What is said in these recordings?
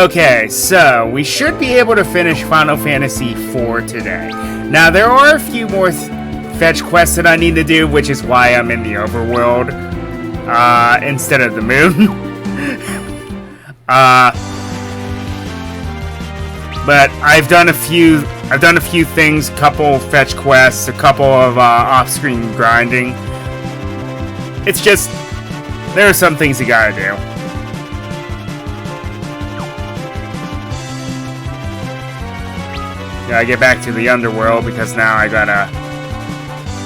Okay, so we should be able to finish Final Fantasy IV today. Now, there are a few more fetch quests that I need to do, which is why I'm in the overworld instead of the moon. But I've done a few things, couple fetch quests, a couple of off-screen grinding. It's just there are some things you gotta do. Gotta get back to the underworld because now I gotta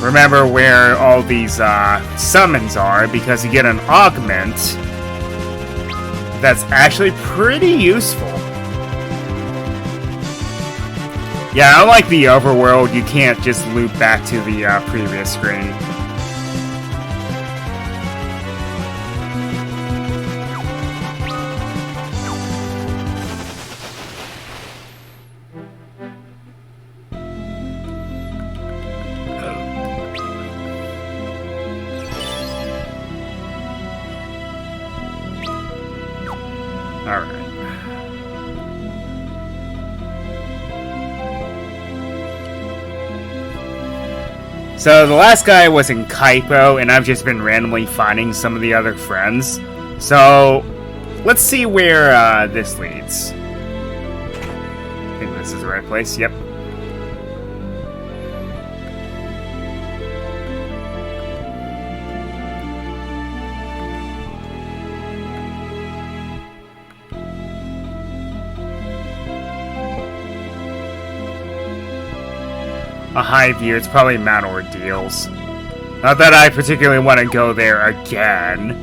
remember where all these summons are, because you get an augment that's actually pretty useful. Yeah, unlike the overworld, you can't just loop back to the previous screen. So the last guy was in Kaipo, and I've just been randomly finding some of the other friends. So let's see where this leads. I think this is the right place. Yep. A high view, it's probably Mount Ordeals. Not that I particularly want to go there again.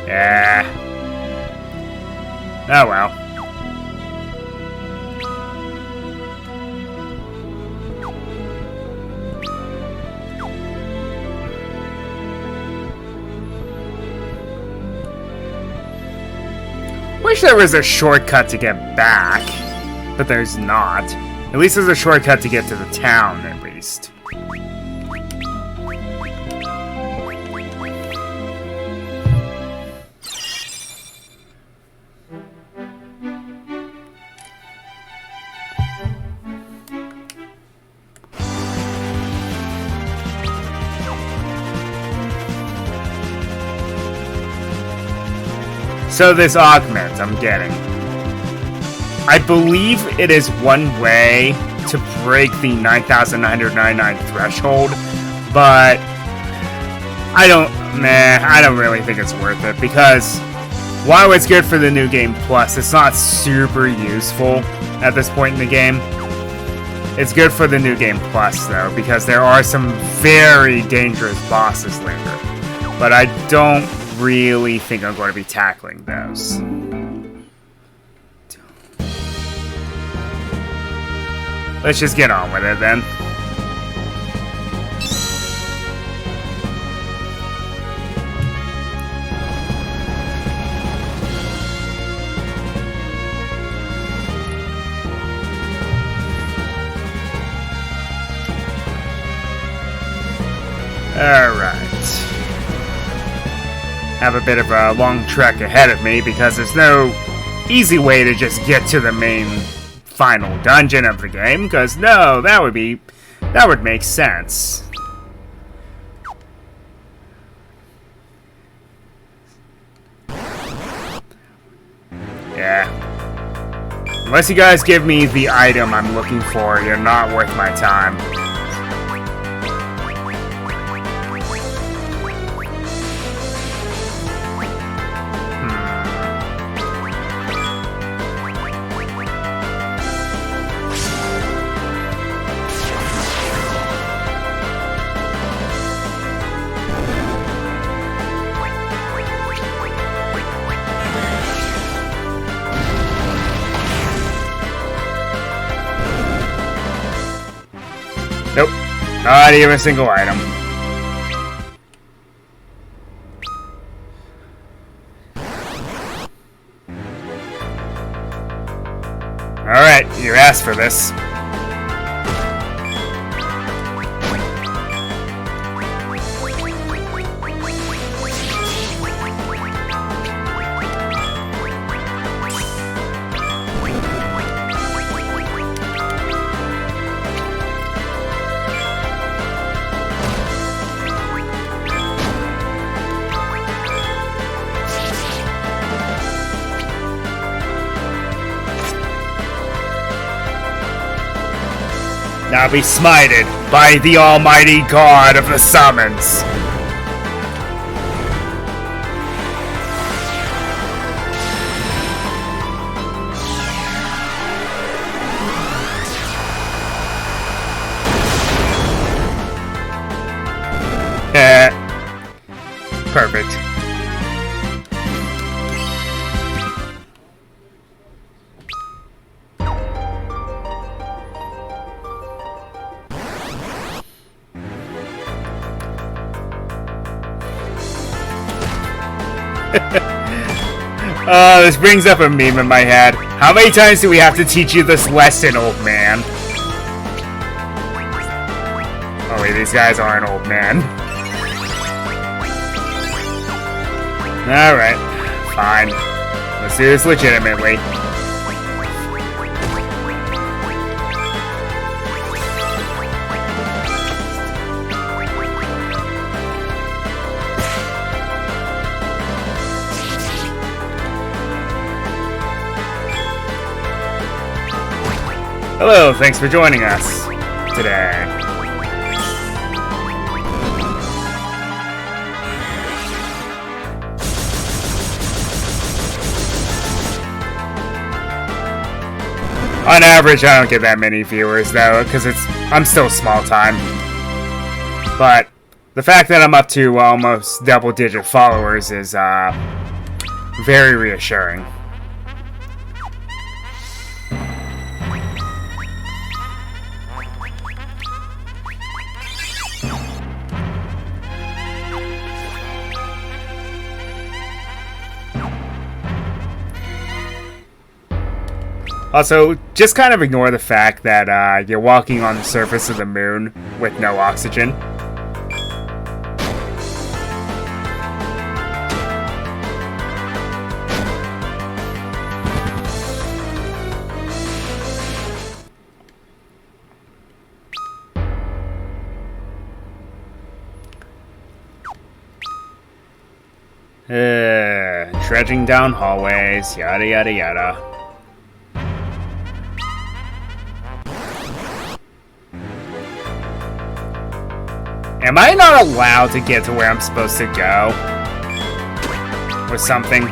Yeah. Oh well. Wish there was a shortcut to get back. But there's not. At least there's a shortcut to get to the town, at least. So this augment I'm getting. I believe it is one way to break the 9,999 threshold, but I don't really think it's worth it, because while it's good for the New Game Plus, it's not super useful at this point in the game. It's good for the New Game Plus, though, because there are some very dangerous bosses later, but I don't really think I'm going to be tackling those. Let's just get on with it, then. Alright. Have a bit of a long trek ahead of me, because there's no easy way to just get to the main final dungeon of the game, because no, that would make sense. Yeah. Unless you guys give me the item I'm looking for, you're not worth my time. Nope. Not even a single item. Alright, you asked for this. Now be smited by the almighty god of the summons. Perfect. This brings up a meme in my head. How many times do we have to teach you this lesson, old man? Oh wait, these guys aren't old man. Alright, fine. Let's do this legitimately. Hello, thanks for joining us today. On average, I don't get that many viewers, though, because I'm still small time. But the fact that I'm up to almost double-digit followers is very reassuring. Also, just kind of ignore the fact that you're walking on the surface of the moon with no oxygen. Trudging down hallways, yada yada yada. Am I not allowed to get to where I'm supposed to go? With something?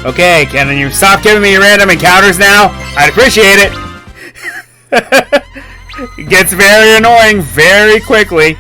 Okay, can you stop giving me random encounters now? I'd appreciate it. It gets very annoying very quickly.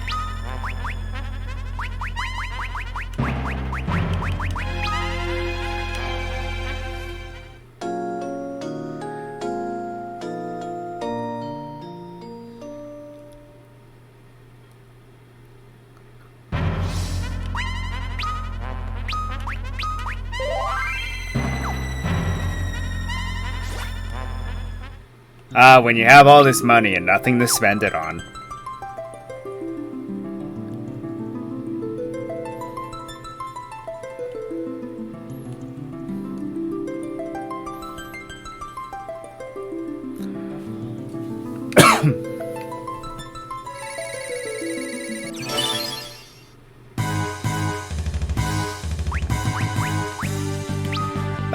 When you have all this money and nothing to spend it on.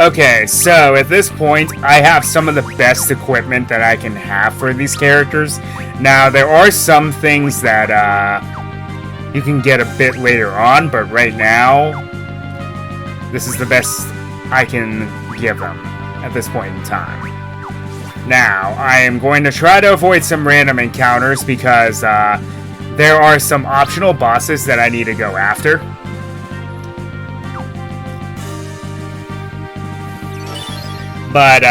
Okay, so at this point, I have some of the best equipment that I can have for these characters. Now, there are some things that you can get a bit later on, but right now, this is the best I can give them at this point in time. Now, I am going to try to avoid some random encounters because there are some optional bosses that I need to go after. But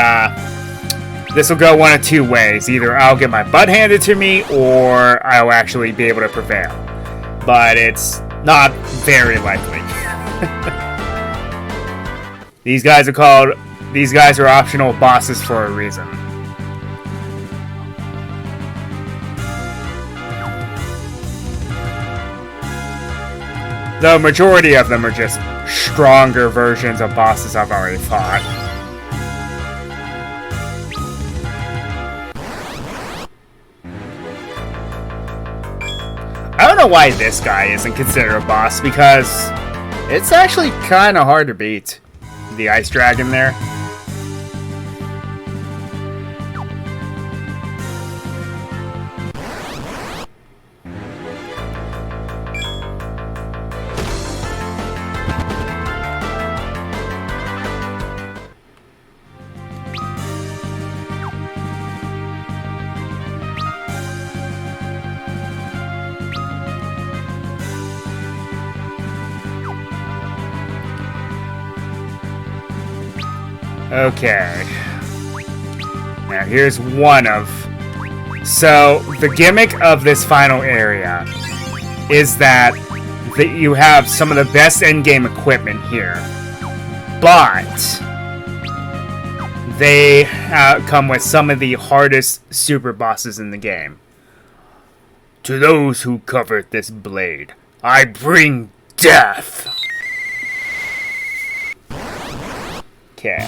this will go one of two ways. Either I'll get my butt handed to me, or I'll actually be able to prevail. But it's not very likely. These guys are optional bosses for a reason. The majority of them are just stronger versions of bosses I've already fought. I don't know why this guy isn't considered a boss, because it's actually kind of hard to beat. The ice dragon there. Okay. Now here's one of... So, the gimmick of this final area is that you have some of the best endgame equipment here. But they come with some of the hardest super bosses in the game. To those who covet this blade, I bring death! Okay.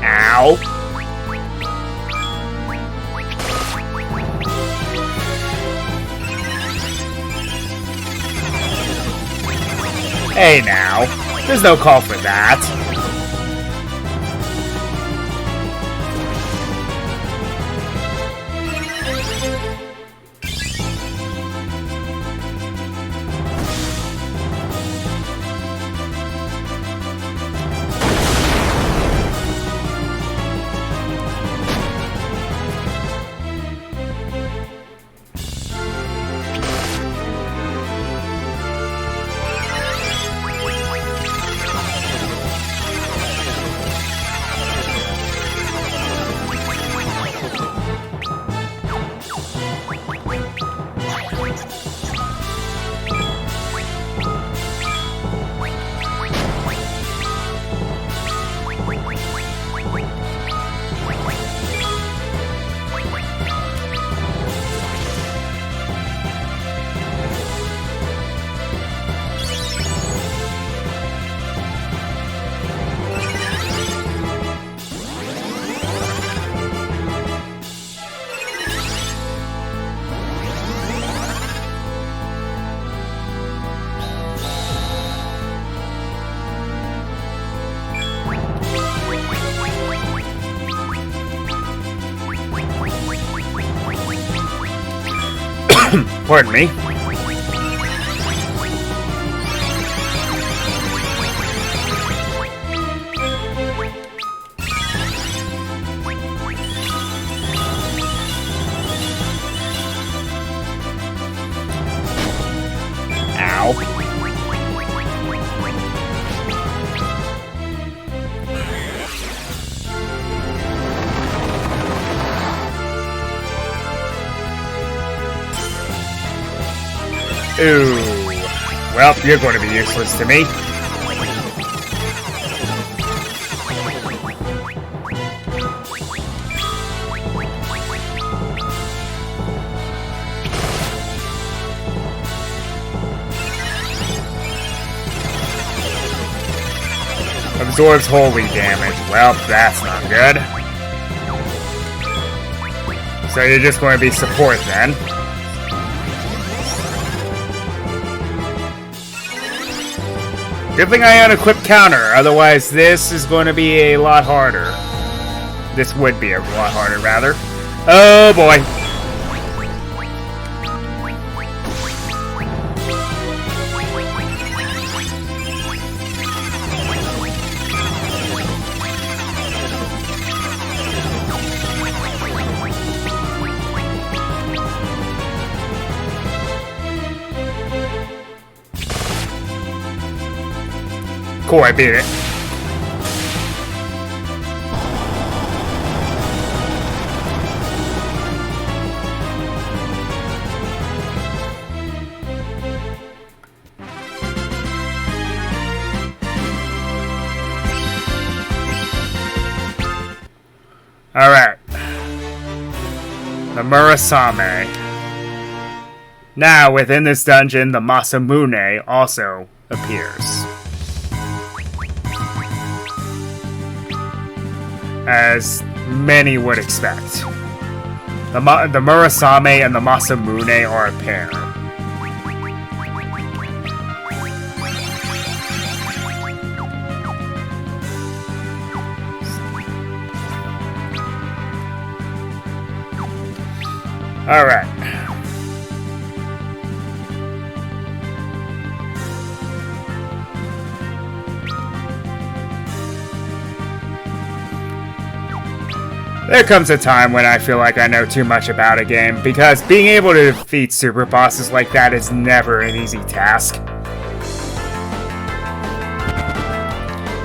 Ow. Hey now, there's no call for that. Pardon me. Ooh. Well, you're going to be useless to me. Absorbs holy damage. Well, that's not good. So you're just going to be support then. Good thing I unequipped counter, otherwise this is going to be a lot harder. This would be a lot harder, rather. Oh boy. Cool, I beat it. Alright. The Murasame. Now, within this dungeon, the Masamune also appears. As many would expect. The Murasame and the Masamune are a pair. Alright. There comes a time when I feel like I know too much about a game, because being able to defeat super bosses like that is never an easy task.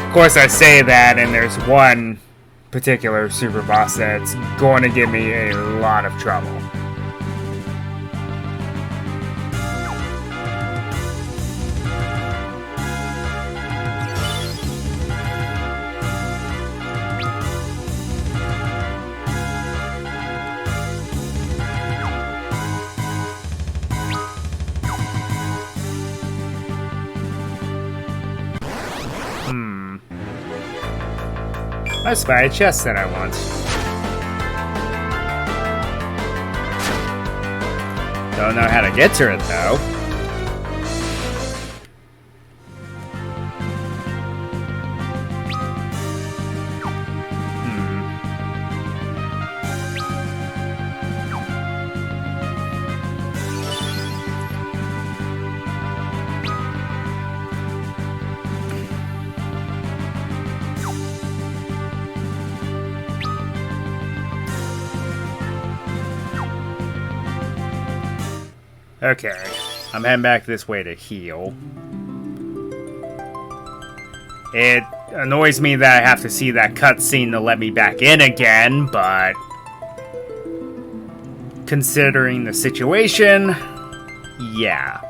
Of course, I say that, and there's one particular super boss that's going to give me a lot of trouble. I spy a chest that I want. Don't know how to get to it, though. Okay, I'm heading back this way to heal. It annoys me that I have to see that cutscene to let me back in again, but considering the situation, yeah.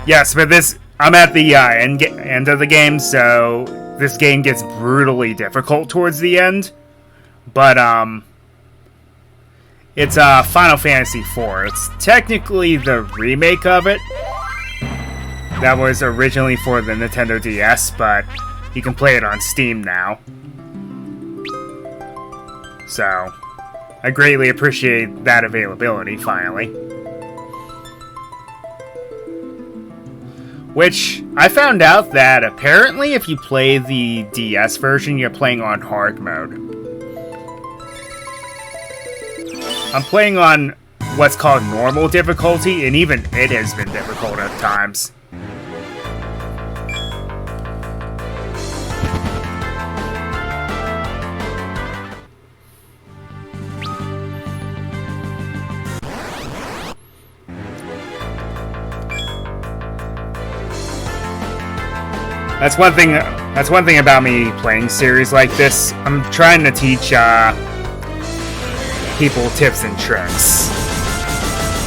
Yes, but I'm at the end of the game, so this game gets brutally difficult towards the end, but it's Final Fantasy IV. It's technically the remake of it that was originally for the Nintendo DS, but you can play it on Steam now. So, I greatly appreciate that availability, finally. Which, I found out that apparently if you play the DS version, you're playing on hard mode. I'm playing on what's called normal difficulty, and even it has been difficult at times. That's one thing about me playing series like this. I'm trying to teach people tips and tricks.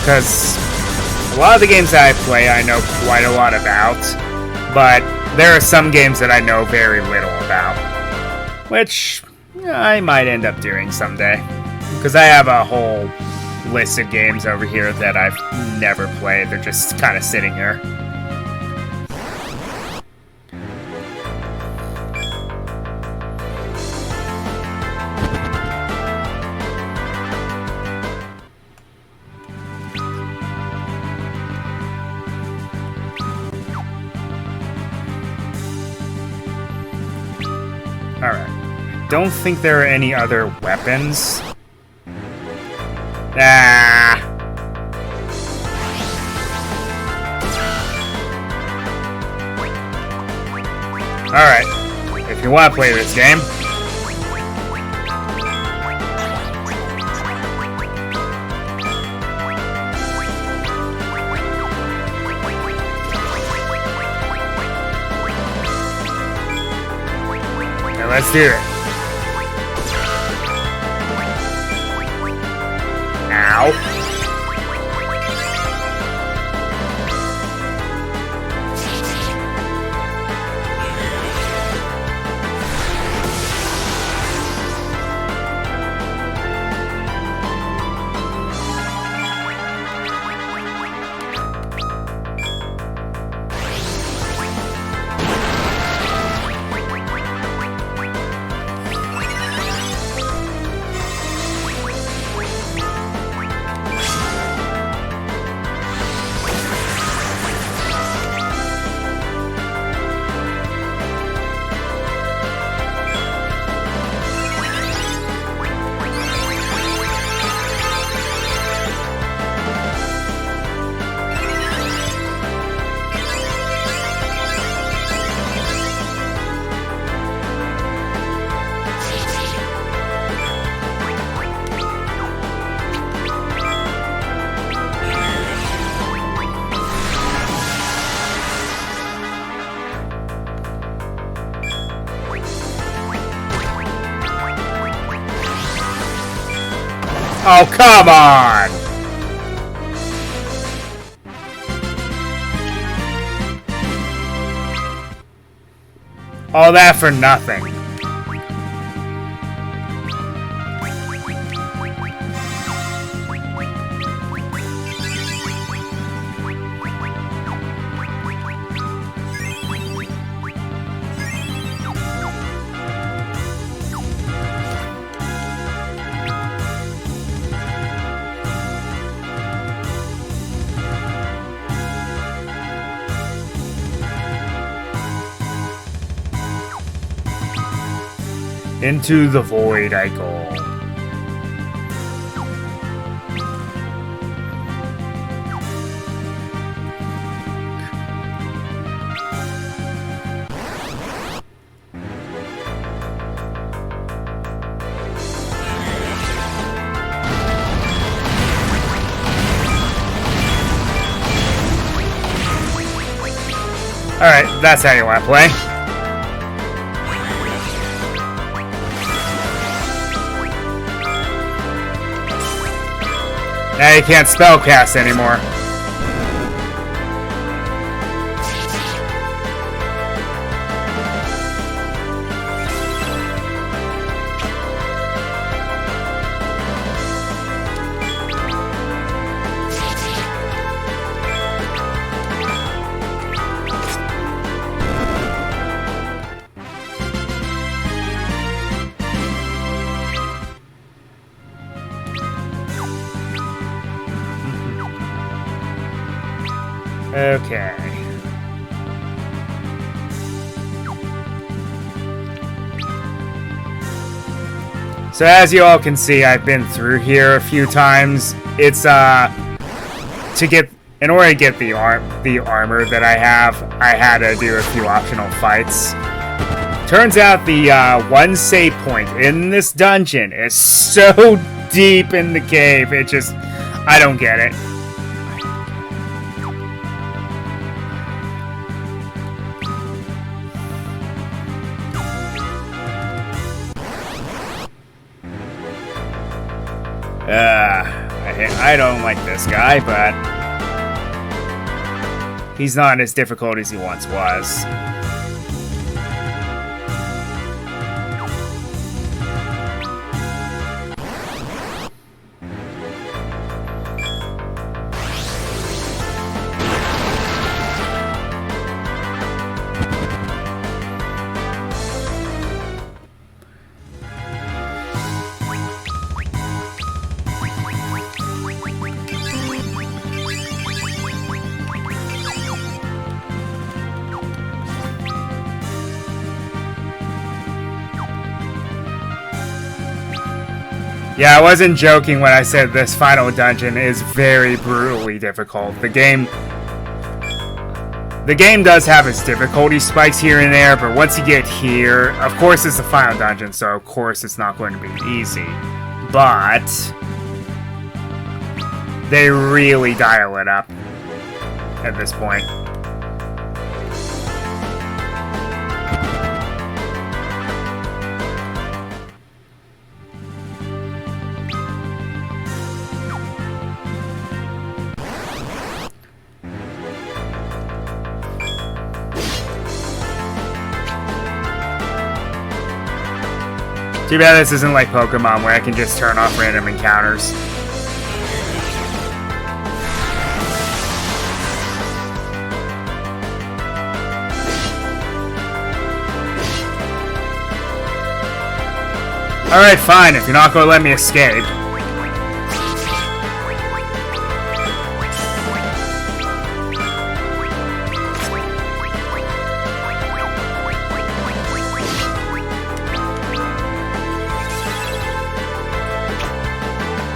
Because a lot of the games that I play I know quite a lot about, but there are some games that I know very little about. Which I might end up doing someday. Because I have a whole list of games over here that I've never played. They're just kind of sitting here. Alright. Don't think there are any other weapons. Ah. Alright. If you want to play this game. Let's do it. Ow. Oh, come on! All that for nothing. Into the void I go. Alright, that's how you want to play. Now you can't spellcast anymore. Okay. So as you all can see, I've been through here a few times. It's in order to get the armor that I have, I had to do a few optional fights. Turns out the one save point in this dungeon is so deep in the cave. It just, I don't get it. I don't like this guy, but he's not as difficult as he once was. Yeah, I wasn't joking when I said this final dungeon is very brutally difficult. The game does have its difficulty spikes here and there, but once you get here, of course it's the final dungeon, so of course it's not going to be easy. But they really dial it up at this point. Too bad this isn't like Pokemon where I can just turn off random encounters. Alright, fine, if you're not going to let me escape.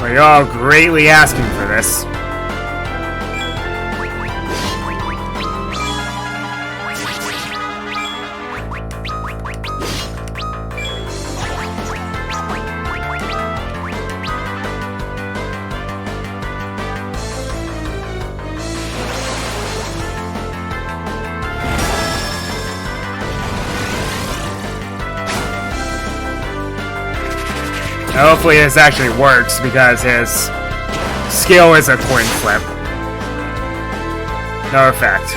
Well, you're all greatly asking for this. Hopefully this actually works, because his skill is a coin flip. No effect.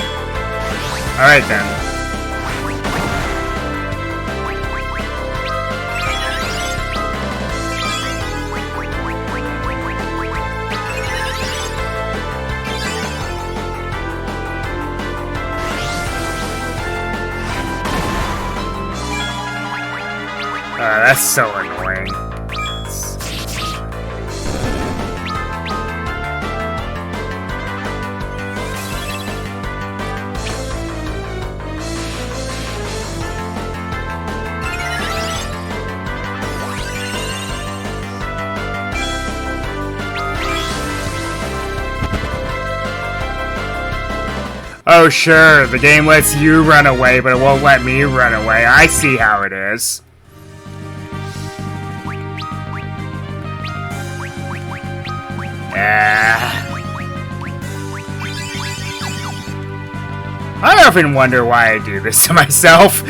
Alright then. That's so annoying. Oh sure, the game lets you run away, but it won't let me run away. I see how it is. I often wonder why I do this to myself.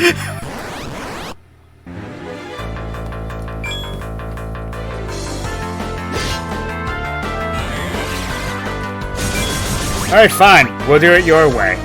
Alright, fine. We'll do it your way.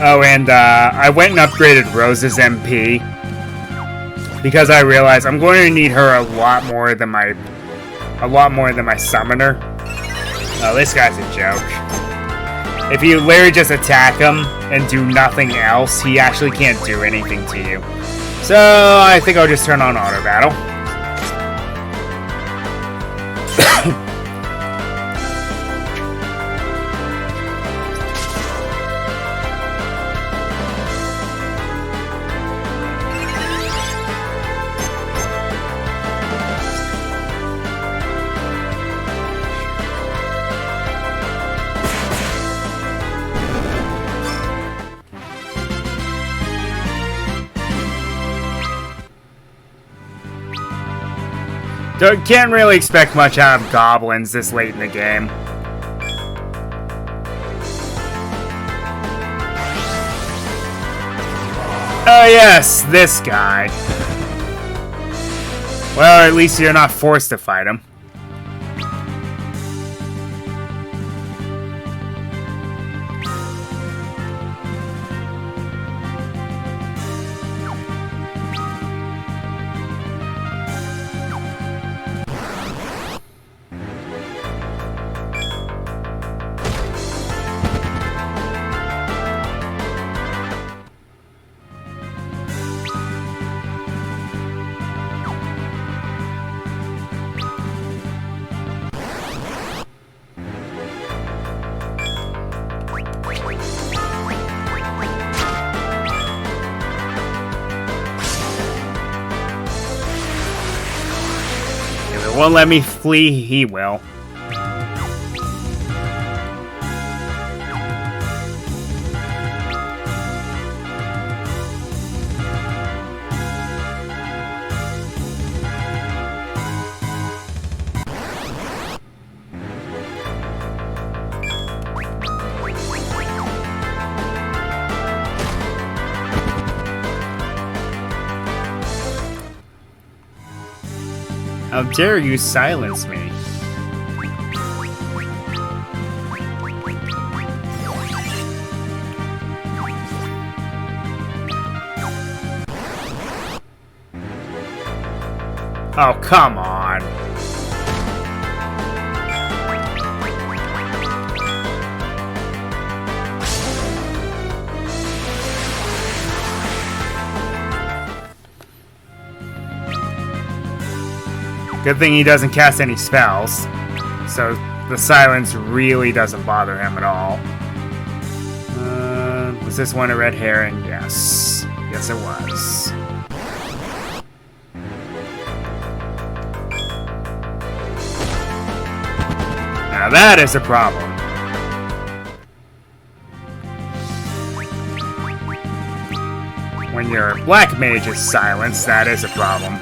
Oh, and I went and upgraded Rose's MP because I realized I'm going to need her a lot more than my summoner. Oh, this guy's a joke. If you literally just attack him and do nothing else, he actually can't do anything to you. So I think I'll just turn on auto battle. Can't really expect much out of goblins this late in the game. Oh yes, this guy. Well, at least you're not forced to fight him. it won't let me flee, he will. How dare you silence me? Oh, come on. Good thing he doesn't cast any spells, so the silence really doesn't bother him at all. Was this one a red herring? Yes. Yes, it was. Now that is a problem. When your black mage is silenced, that is a problem.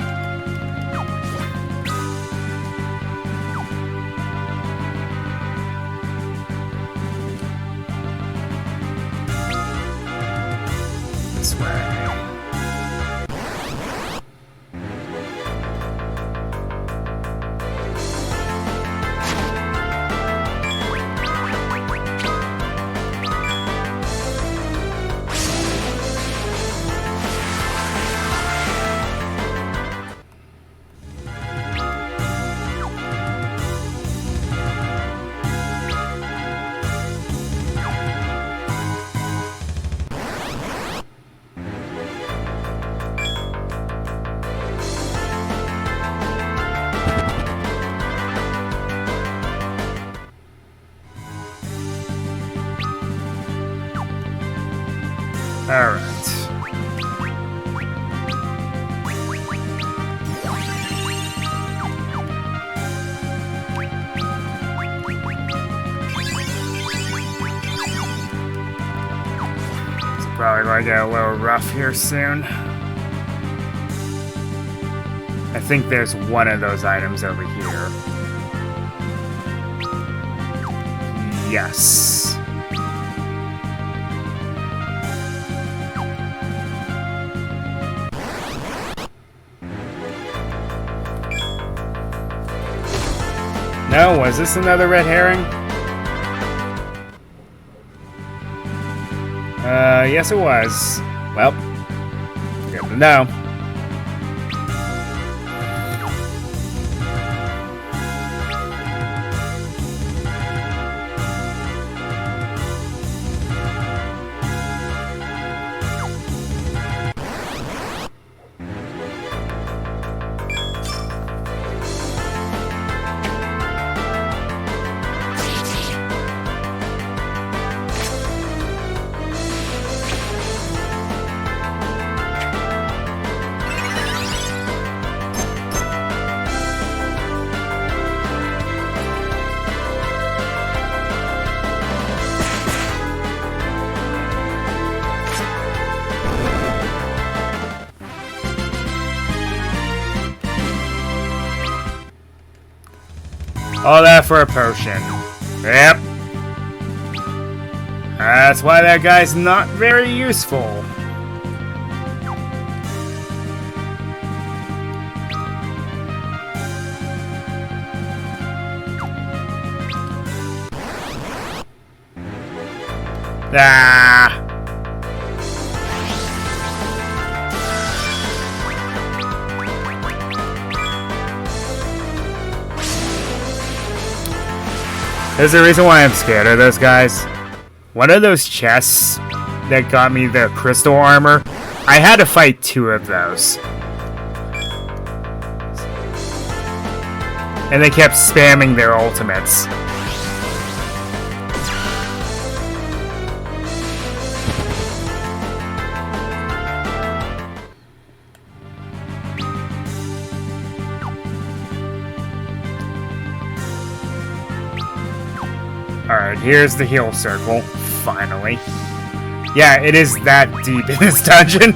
This way. Alright. It's probably going to get a little rough here soon. I think there's one of those items over here. Yes. No, was this another red herring? Yes it was. Well, good to know. All that for a potion. Yep. That's why that guy's not very useful. Ah. There's a reason why I'm scared of those guys. One of those chests that got me the crystal armor, I had to fight two of those. And they kept spamming their ultimates. Alright, here's the heal circle. Finally. Yeah, it is that deep in this dungeon.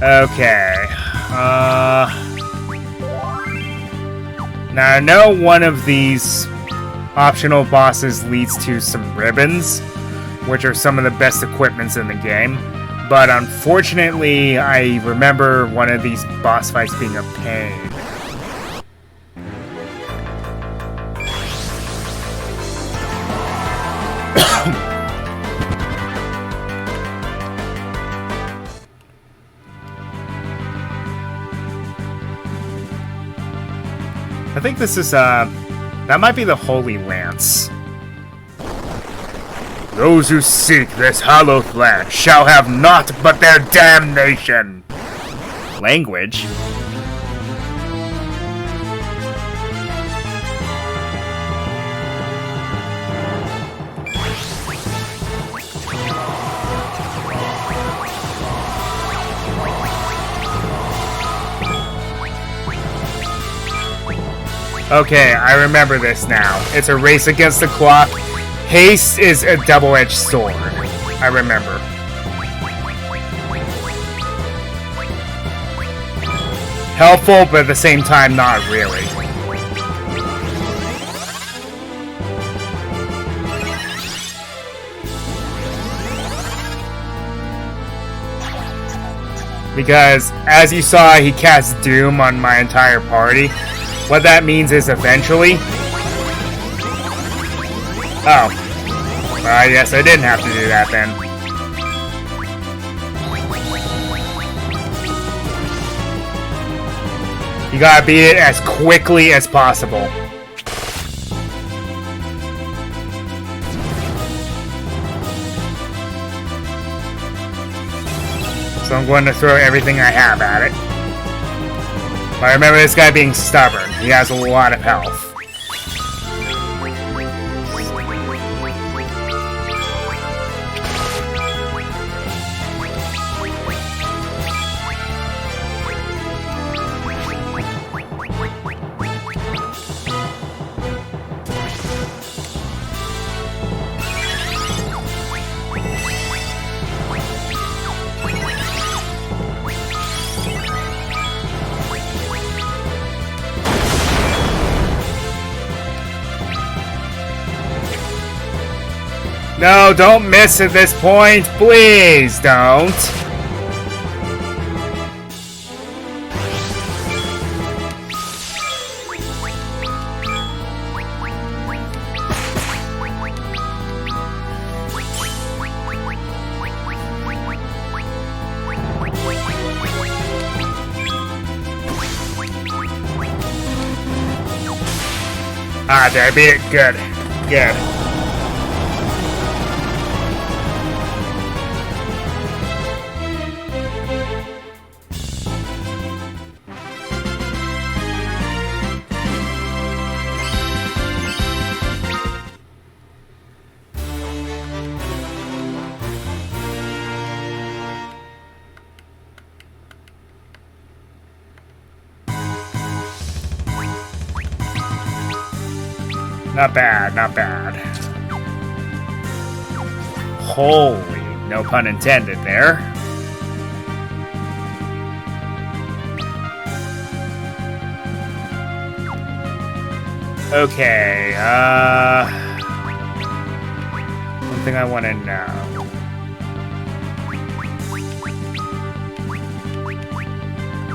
Okay. Now I know one of these optional bosses leads to some ribbons, which are some of the best equipments in the game. But unfortunately, I remember one of these boss fights being a pain. I think this is, that might be the Holy Lance. Those who seek this hallowed land shall have naught but their damnation. Language? Okay, I remember this now. It's a race against the clock. Haste is a double-edged sword. I remember. Helpful, but at the same time, not really. Because, as you saw, he cast Doom on my entire party. What that means is eventually... Oh. I guess I didn't have to do that then. You gotta beat it as quickly as possible. So I'm going to throw everything I have at it. But I remember this guy being stubborn. He has a lot of health. No, don't miss at this point. Please don't. Ah, there, I beat it. Good. Good. Not bad, not bad. Holy, no pun intended there. Okay, one thing I want to know.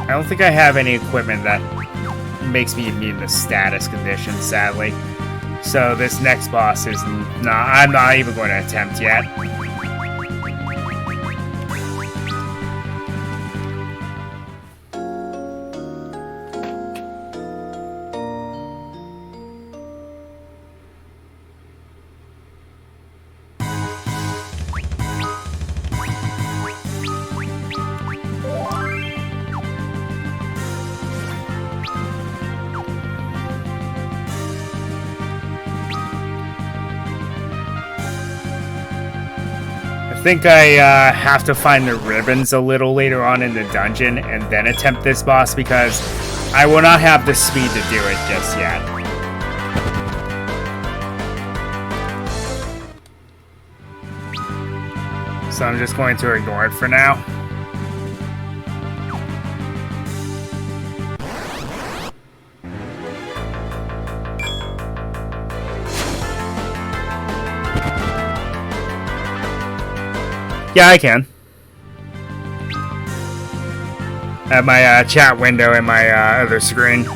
I don't think I have any equipment that makes me immune to status conditions, sadly. So this next boss is not, I'm not even going to attempt yet. think I have to find the ribbons a little later on in the dungeon and then attempt this boss because I will not have the speed to do it just yet. So I'm just going to ignore it for now. Yeah, I can. I have my chat window in my other screen.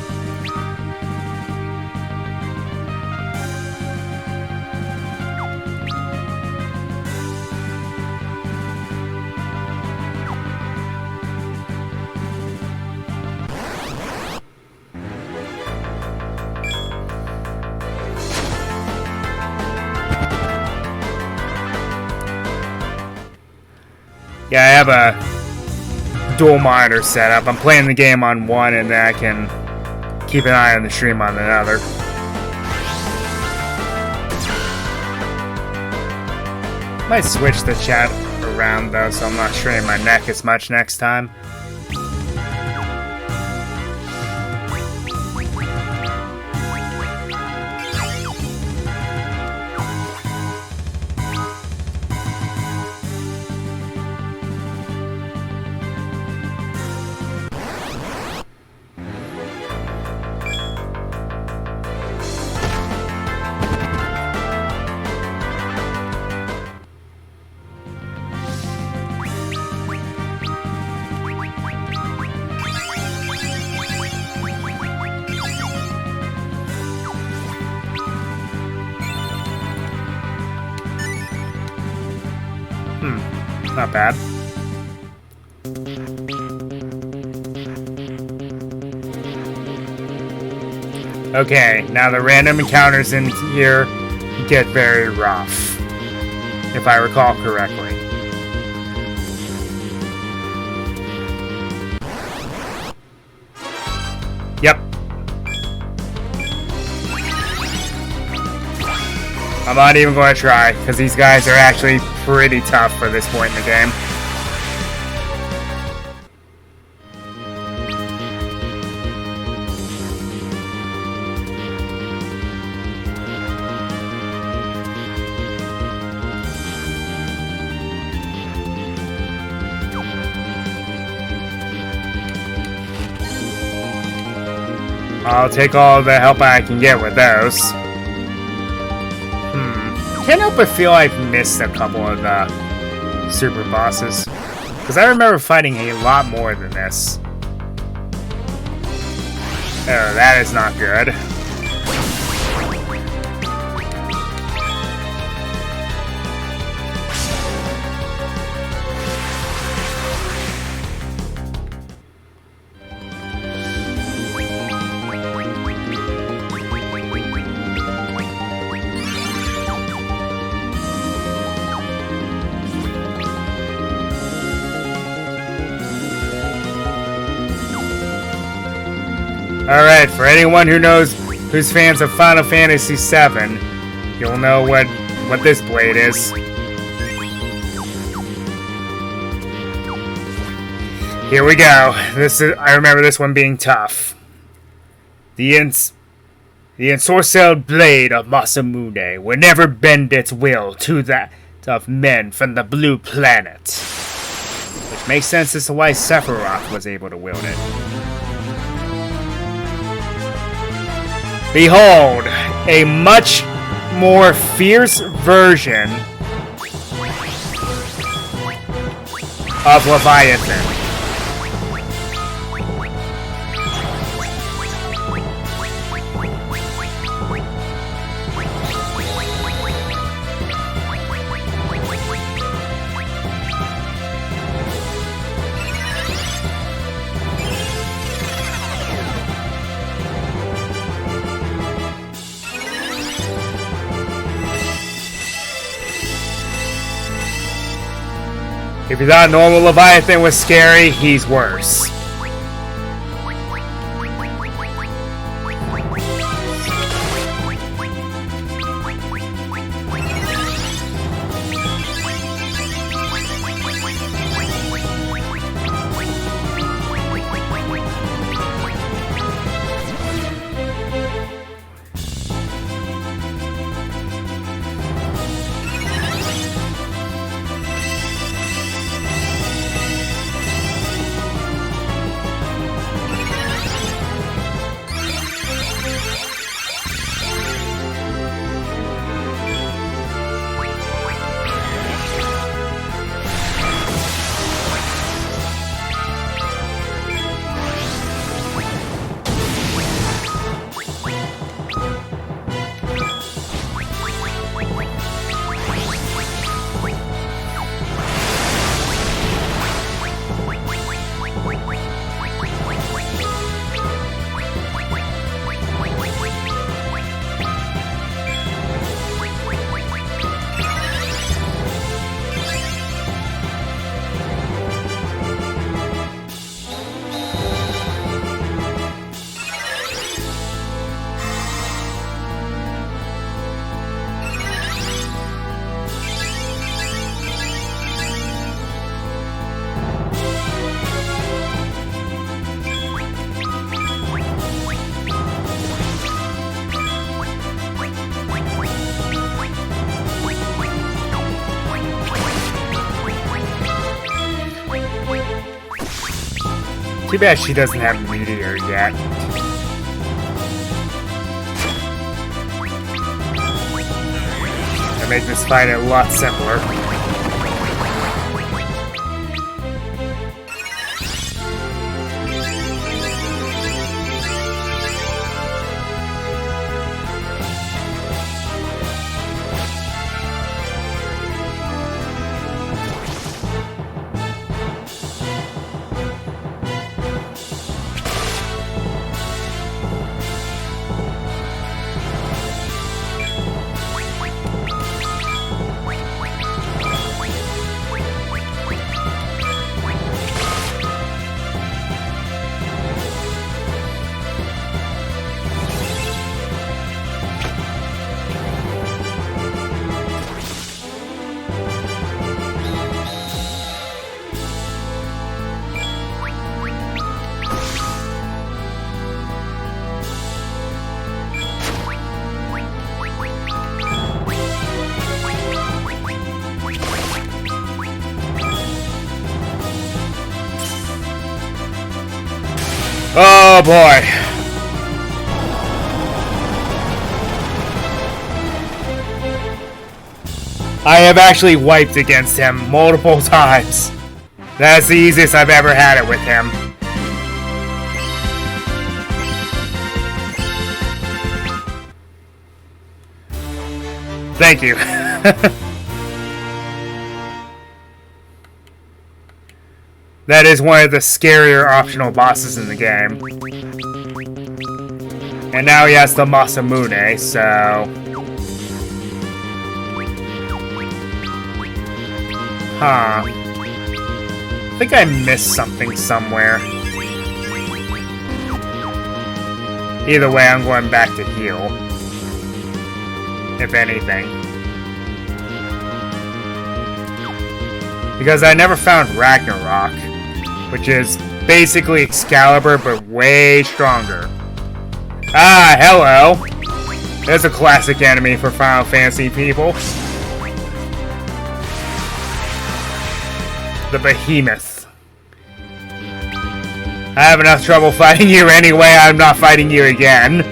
Yeah, I have a dual monitor setup. I'm playing the game on one and then I can keep an eye on the stream on another. Might switch the chat around though, so I'm not straining my neck as much next time. Not bad. Okay, now the random encounters in here get very rough, if I recall correctly. Yep. I'm not even going to try, because these guys are actually pretty tough for this point in the game. I'll take all the help I can get with those. Can't help but feel I've missed a couple of the super bosses. Because I remember fighting a lot more than this. Oh, that is not good. Alright, for anyone who's fans of Final Fantasy VII, you'll know what this blade is. Here we go. I remember this one being tough. The ensorcelled blade of Masamune would never bend its will to that of men from the blue planet. Which makes sense as to why Sephiroth was able to wield it. Behold, a much more fierce version of Leviathan. If you thought normal Leviathan was scary, he's worse. Too bad she doesn't have Meteor yet. That makes this fight a lot simpler. Oh boy. I have actually wiped against him multiple times. That's the easiest I've ever had it with him. Thank you. That is one of the scarier optional bosses in the game. And now he has the Masamune, so... Huh. I think I missed something somewhere. Either way, I'm going back to heal. If anything. Because I never found Ragnarok, which is basically Excalibur, but way stronger. Ah, hello! There's a classic enemy for Final Fantasy people. The Behemoth. I have enough trouble fighting you anyway, I'm not fighting you again.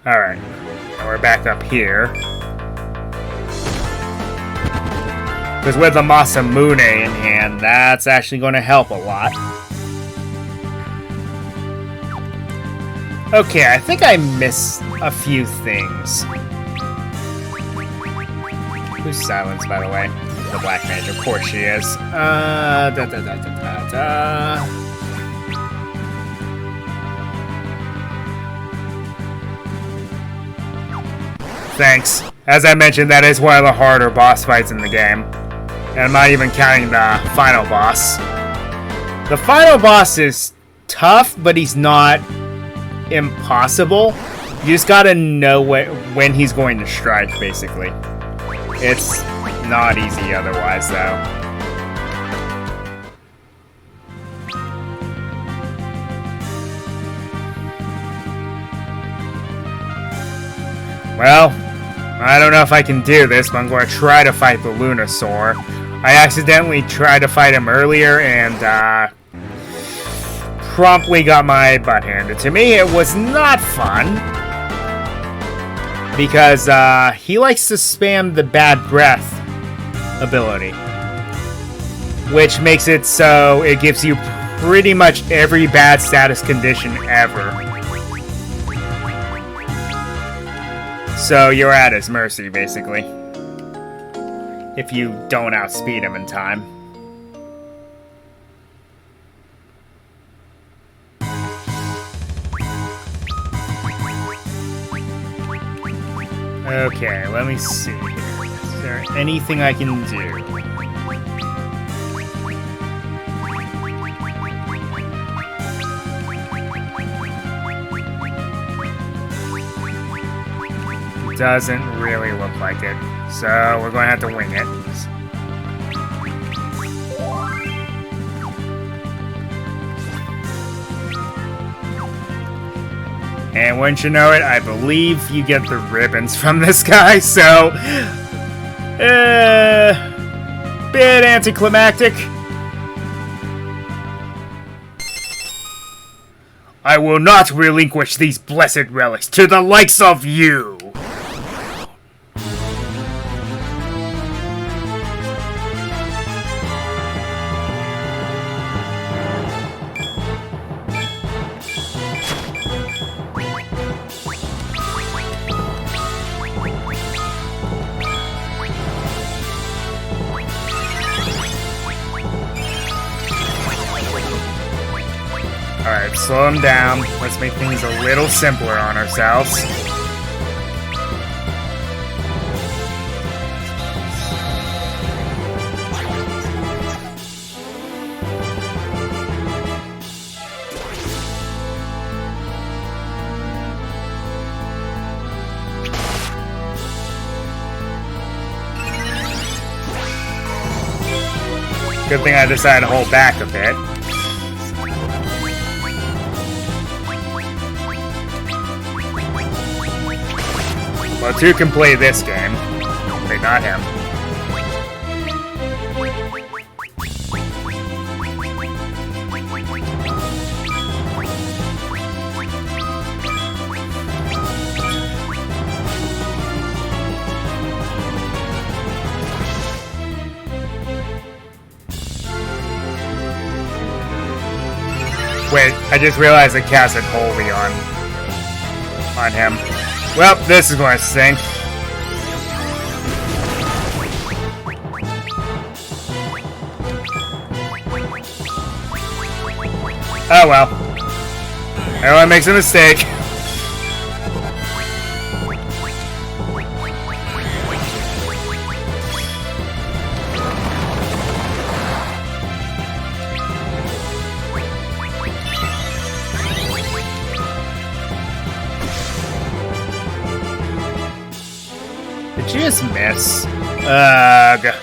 Alright, now we're back up here. Because with the Masamune in hand, that's actually going to help a lot. Okay, I think I missed a few things. Who's Silence, by the way? The Black Mage, of course she is. Thanks. As I mentioned, that is one of the harder boss fights in the game. And I'm not even counting the final boss. The final boss is tough, but he's not impossible. You just gotta know when he's going to strike, basically. It's not easy otherwise, though. Well, I don't know if I can do this, but I'm going to try to fight the Lunasaur. I accidentally tried to fight him earlier and promptly got my butt handed to me. It was not fun because he likes to spam the bad breath ability, which makes it so it gives you pretty much every bad status condition ever. So you're at his mercy, basically, if you don't outspeed him in time. Okay, let me see. Is there anything I can do? Doesn't really look like it. So we're going to have to wing it. And once you know it, I believe you get the ribbons from this guy, so... bit anticlimactic. I will not relinquish these blessed relics to the likes of you! Alright, slow him down. Let's make things a little simpler on ourselves. Good thing I decided to hold back a bit. Well, two can play this game. Wait, not him. Wait, I just realized I casted Holy on him. Well, this is going to sink. Oh well. Everyone makes a mistake. Did you just miss? Ugh.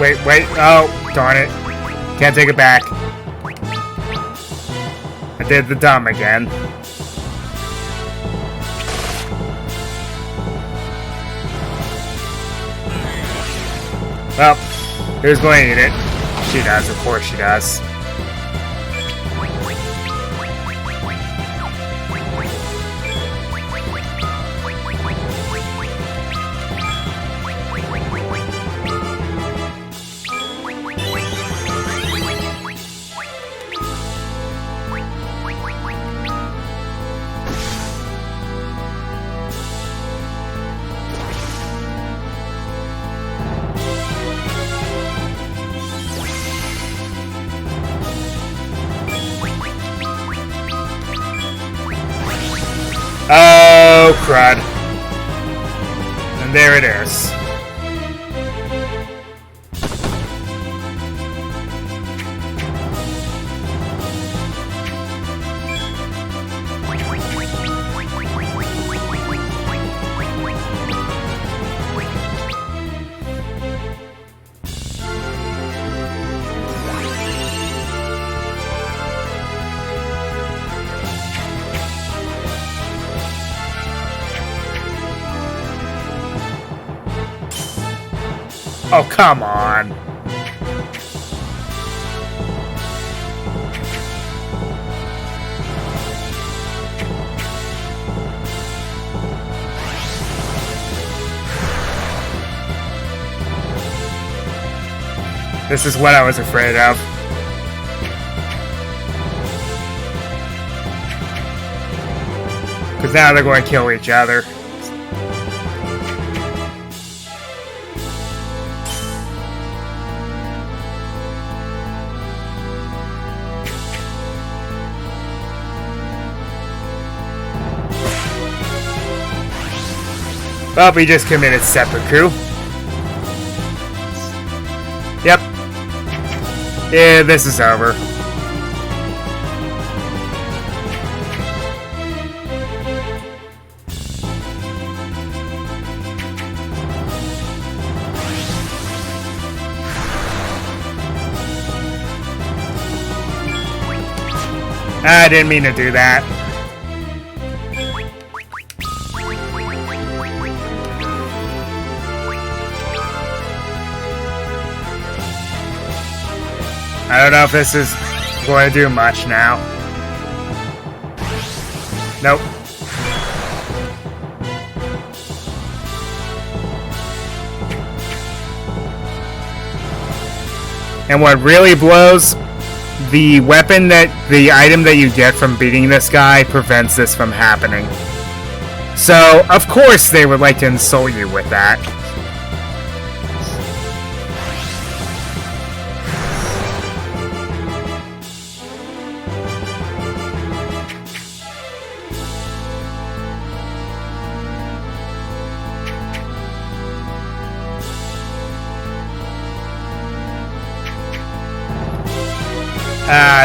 Wait, oh, darn it. Can't take it back. I did the dumb again. Well, who's going to eat it? She does, of course she does. Oh, crud. And there it is. Oh, come on. This is what I was afraid of. Because now they're going to kill each other. Well, we just committed seppuku. Yep. Yeah, this is over. I didn't mean to do that. I don't know if this is going to do much now. Nope. And what really blows, the item that you get from beating this guy prevents this from happening. So, of course they would like to insult you with that.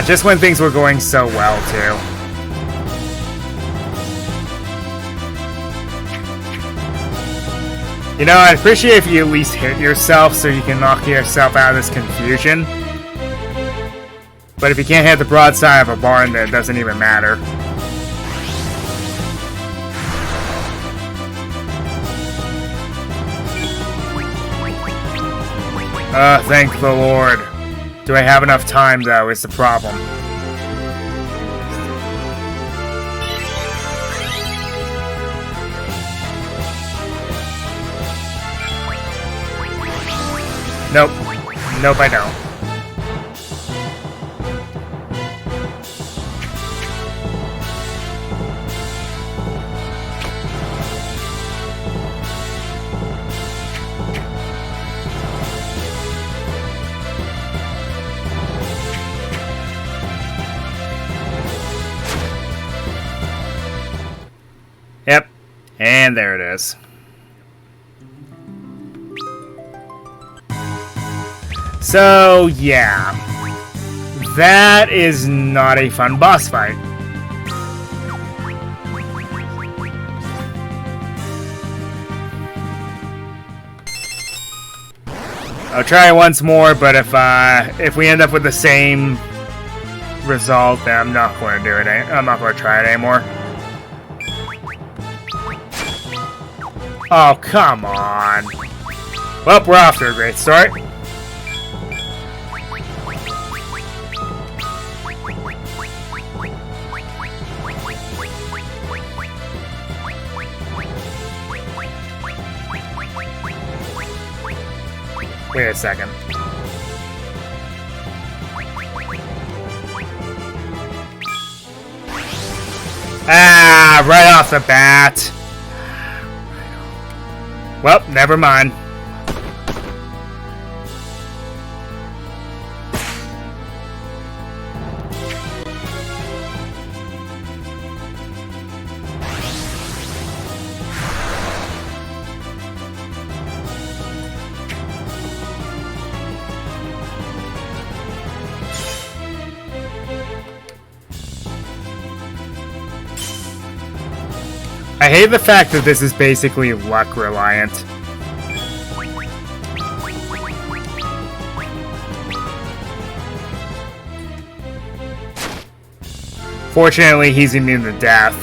Just when things were going so well, too. You know, I'd appreciate if you at least hit yourself so you can knock yourself out of this confusion. But if you can't hit the broadside of a barn, then it doesn't even matter. Thank the Lord. Do I have enough time, though, is the problem. Nope. Nope, I don't. Yep, and there it is. So, yeah. That is not a fun boss fight. I'll try it once more, but if we end up with the same result, then I'm not going to do it. I'm not going to try it anymore. Oh, come on. Well, we're off to a great start. Wait a second. Ah, right off the bat. Well, never mind. I hate the fact that this is basically luck reliant. Fortunately, he's immune to death.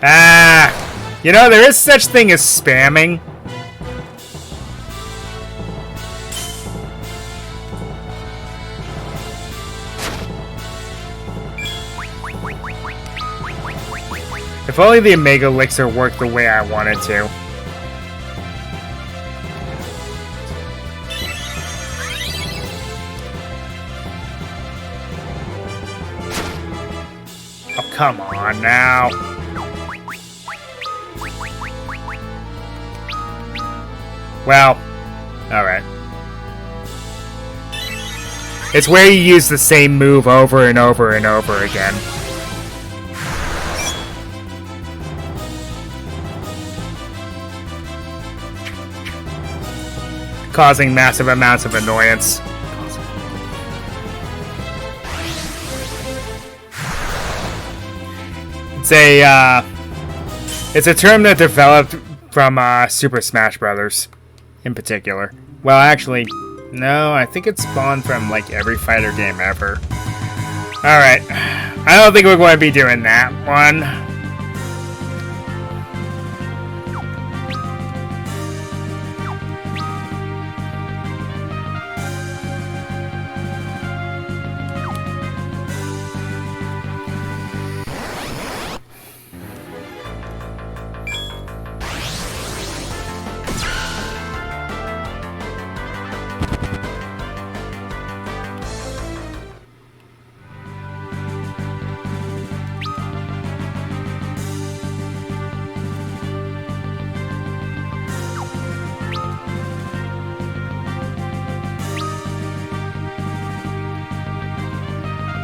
Ah! You know, there is such thing as spamming. If only the Omega Elixir worked the way I wanted to. Oh, come on now. Well, alright. It's where you use the same move over and over and over again. Causing massive amounts of annoyance. It's a term that developed from Super Smash Brothers, in particular. Well, actually, no, I think it spawned from like every fighter game ever. Alright, I don't think we're going to be doing that one.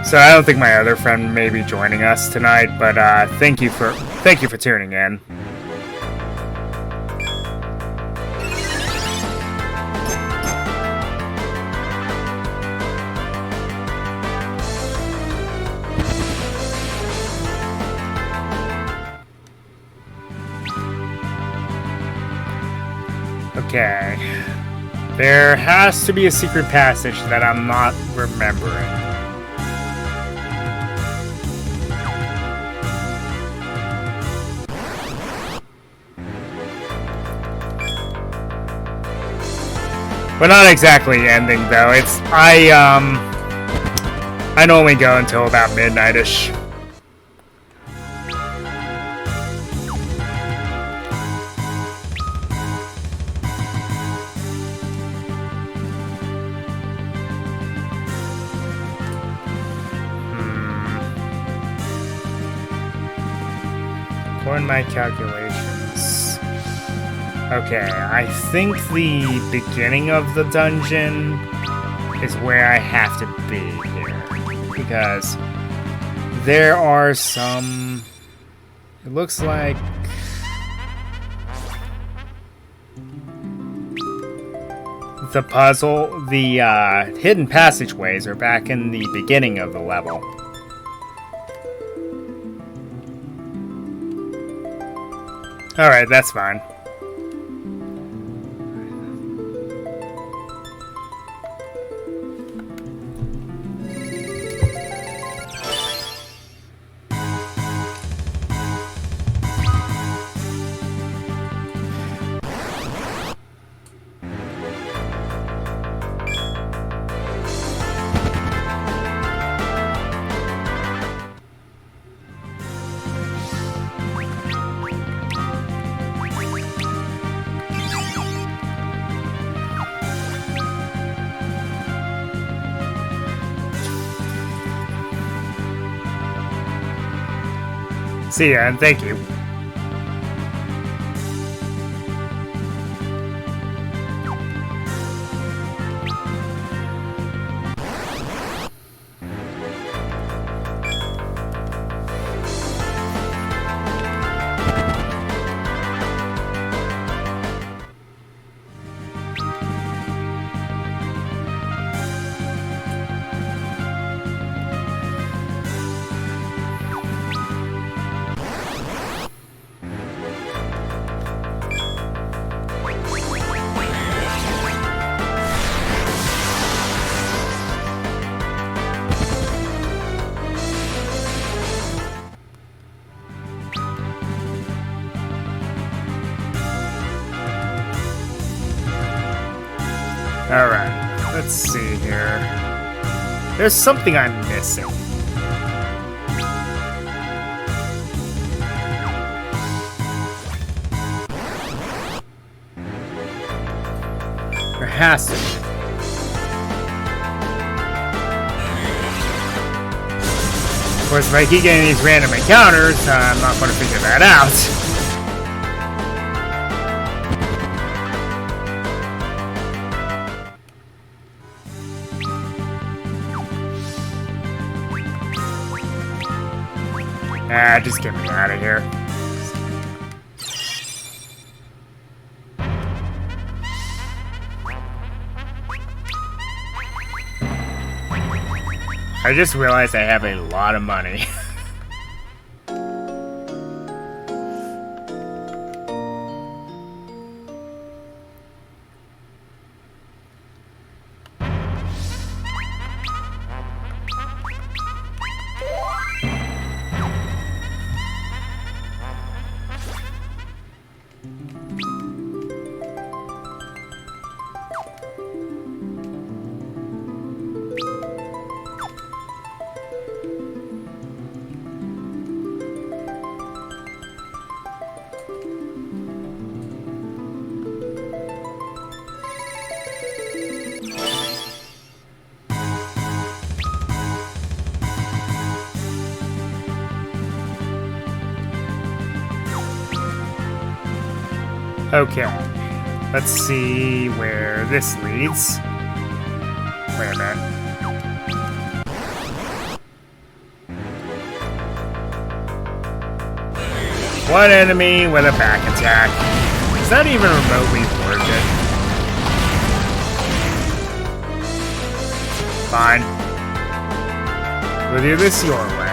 So I don't think my other friend may be joining us tonight, but thank you for tuning in. Okay. There has to be a secret passage that I'm not remembering. But not exactly ending though. I normally go until about midnight-ish. According to my calculations. Okay, I think the beginning of the dungeon is where I have to be here. Because there are some... It looks like... The puzzle, the hidden passageways are back in the beginning of the level. Alright, that's fine. See ya, and thank you. Alright, let's see here. There's something I'm missing. There has to be. Of course, if I keep getting these random encounters, I'm not going to figure that out. Just get me out of here. I just realized I have a lot of money. Okay, let's see where this leads. Wait a minute. One enemy with a back attack. Is that even remotely worth it? Fine. We'll do this your way.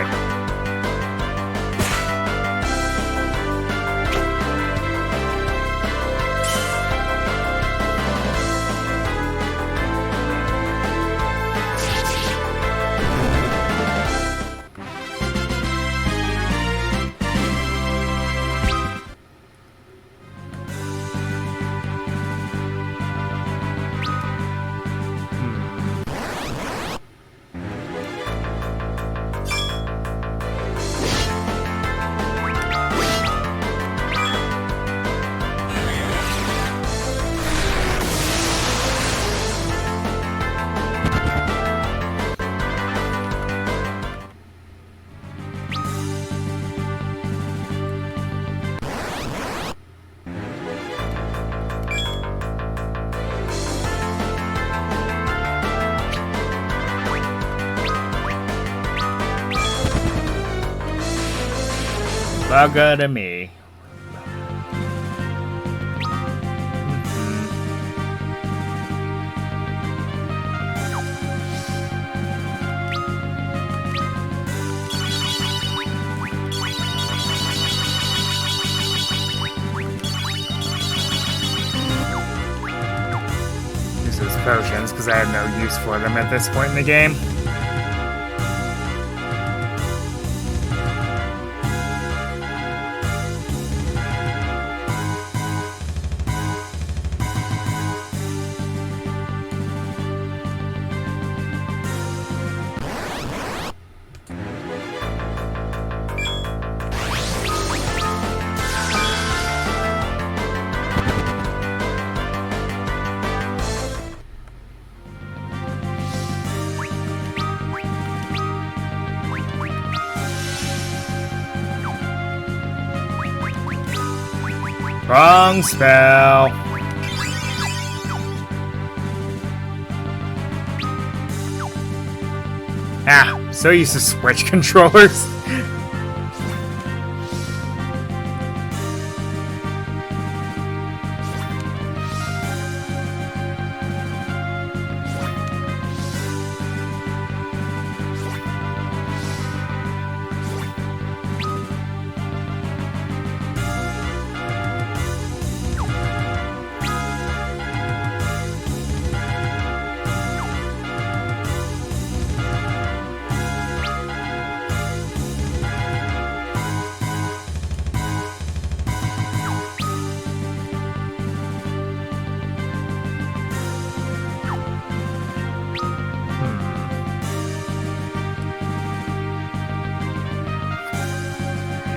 Bugger to me. Use those potions because I have no use for them at this point in the game. Wrong spell. Ah, so used to Switch controllers.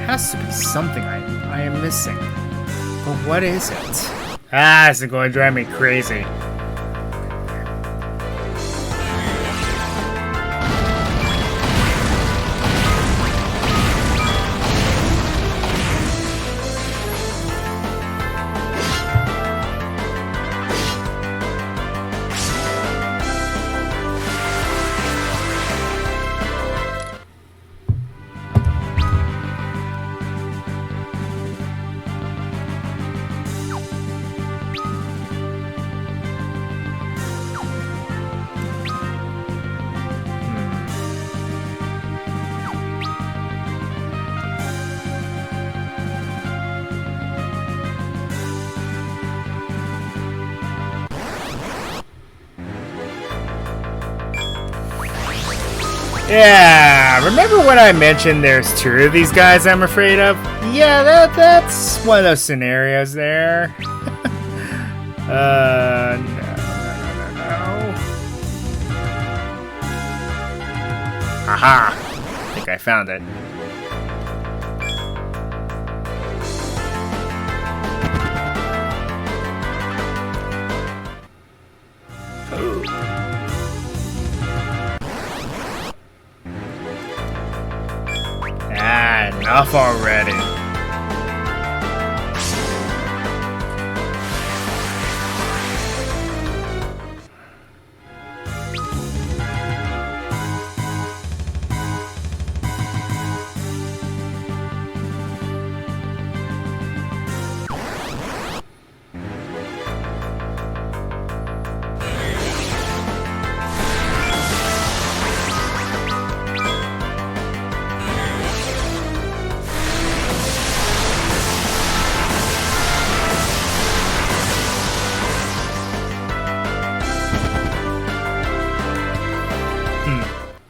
Has to be something I am missing. But what is it? Ah, this is going to drive me crazy. Yeah, remember when I mentioned there's two of these guys I'm afraid of? Yeah, that's one of those scenarios there. No. Haha, I think I found it. Enough already.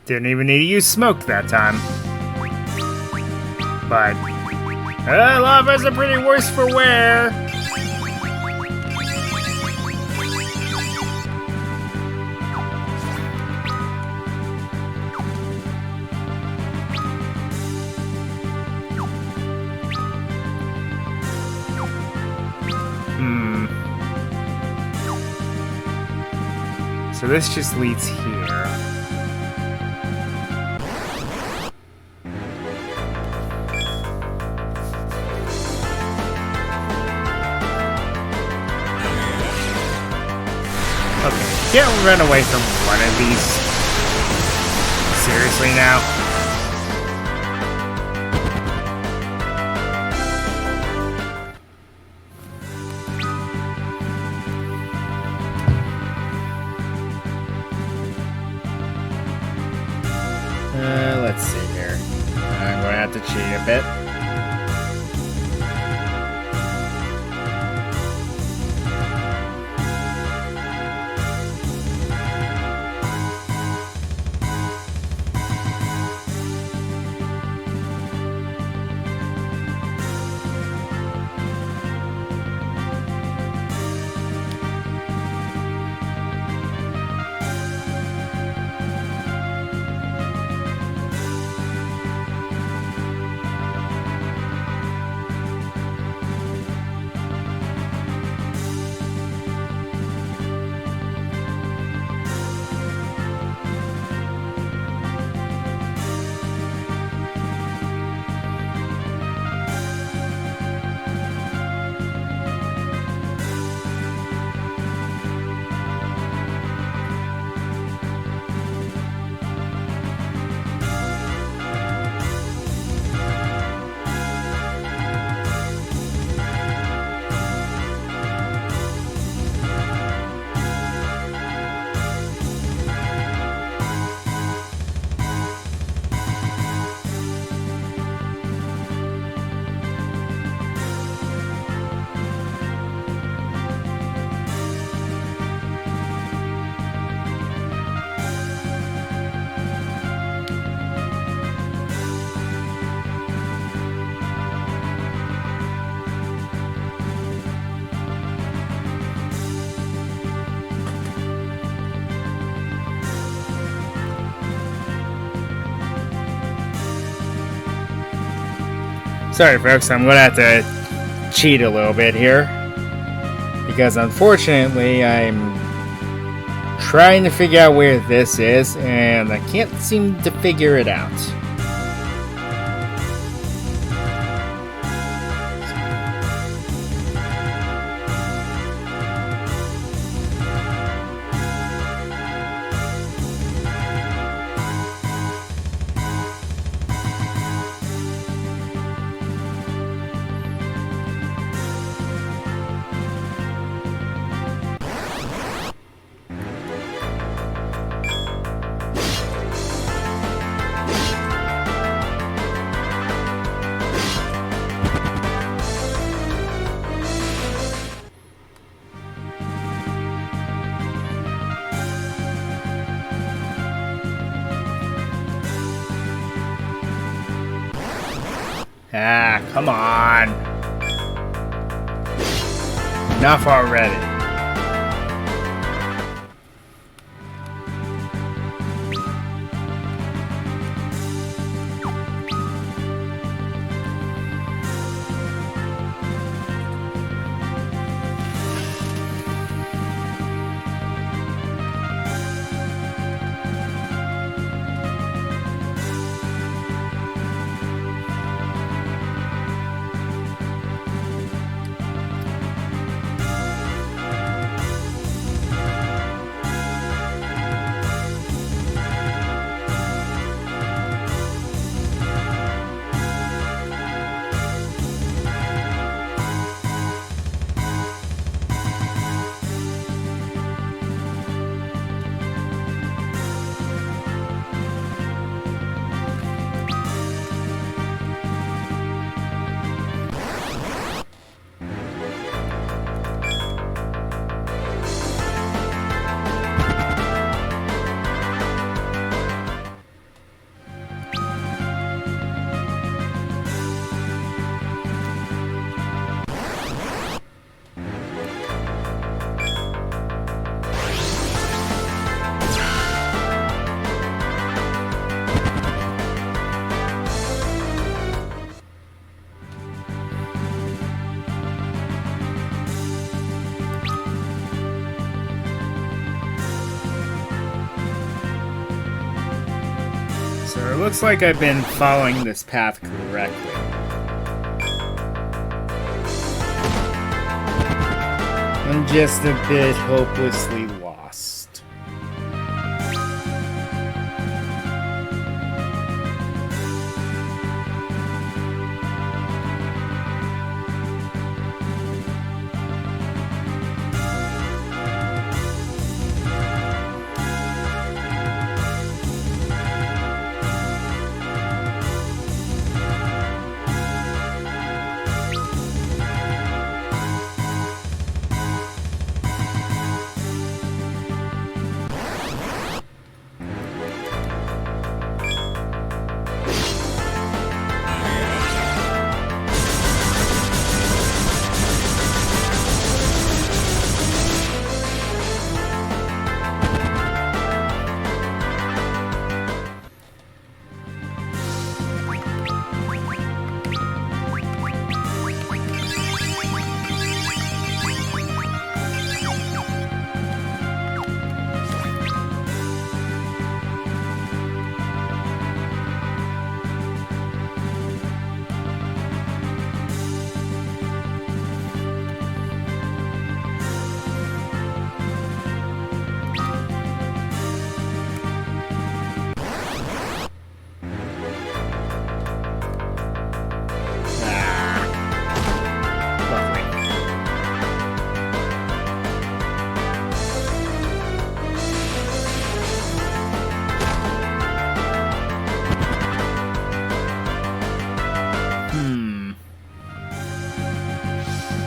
Didn't even need to use smoke that time. But lava's a pretty worse for wear. So this just leads here. Can't run away from one of these. Seriously now? Let's see here. I'm going to have to cheat a bit. Sorry folks, I'm going to have to cheat a little bit here. Because unfortunately, I'm trying to figure out where this is, and I can't seem to figure it out. Ah, come on. Enough already. So it looks like I've been following this path correctly. I'm just a bit hopelessly lost.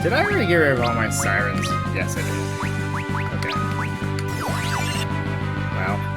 Did I already get rid of all my sirens? Yes, I did. Okay. Well.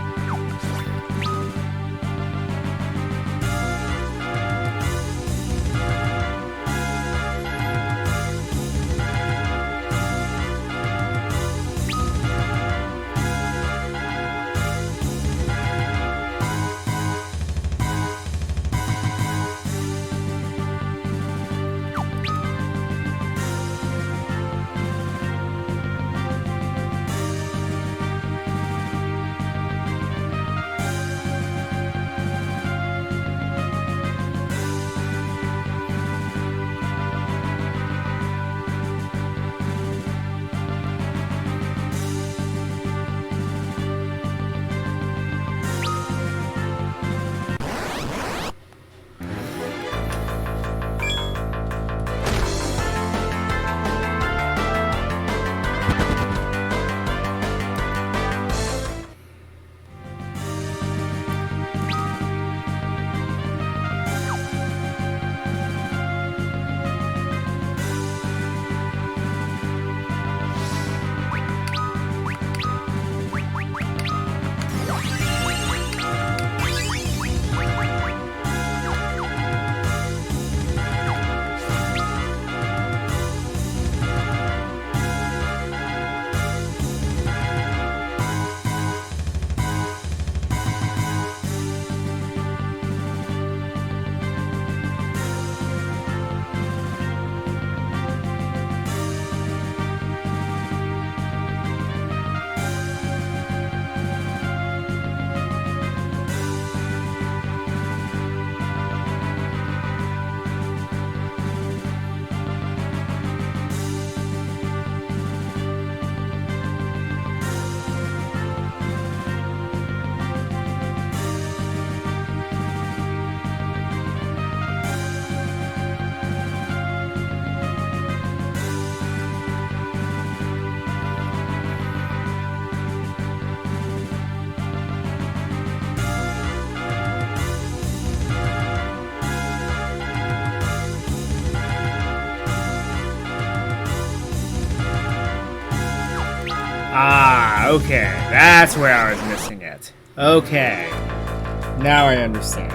okay. That's where I was missing it. Okay. Now I understand.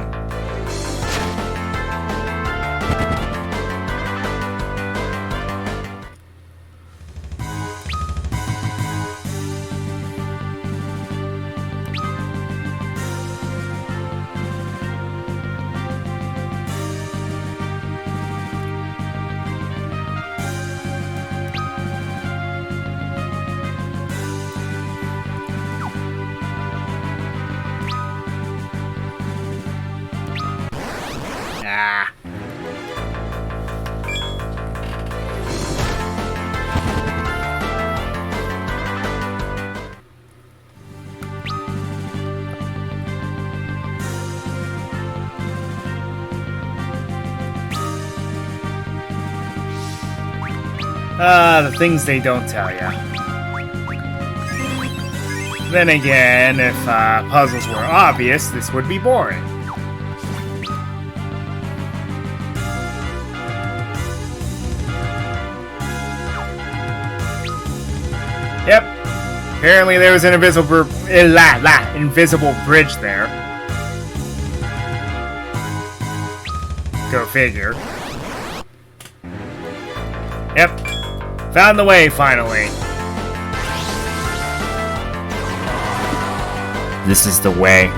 Ah. The things they don't tell ya. Then again, if puzzles were obvious, this would be boring. Yep. Apparently there was an invisible bridge there. Go figure. Yep. Found the way, finally. This is the way.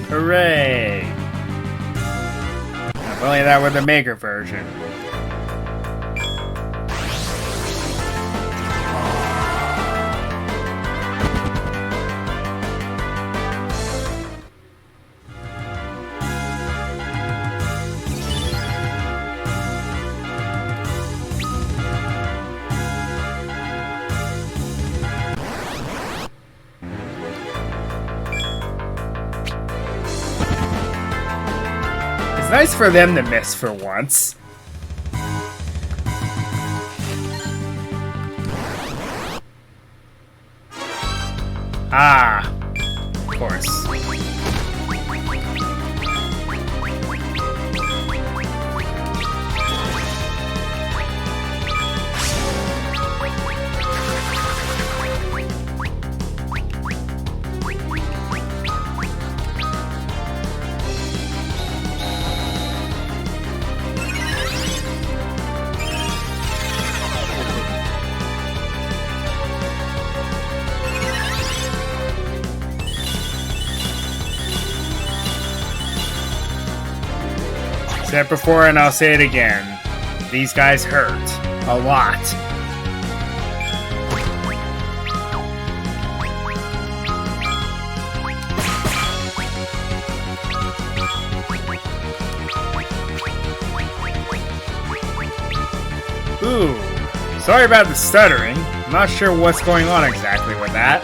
Hooray! If only that were the Maker version. It's nice for them to miss for once. Ah, of course. Said before and I'll say it again. These guys hurt. A lot. Ooh. Sorry about the stuttering. I'm not sure what's going on exactly with that.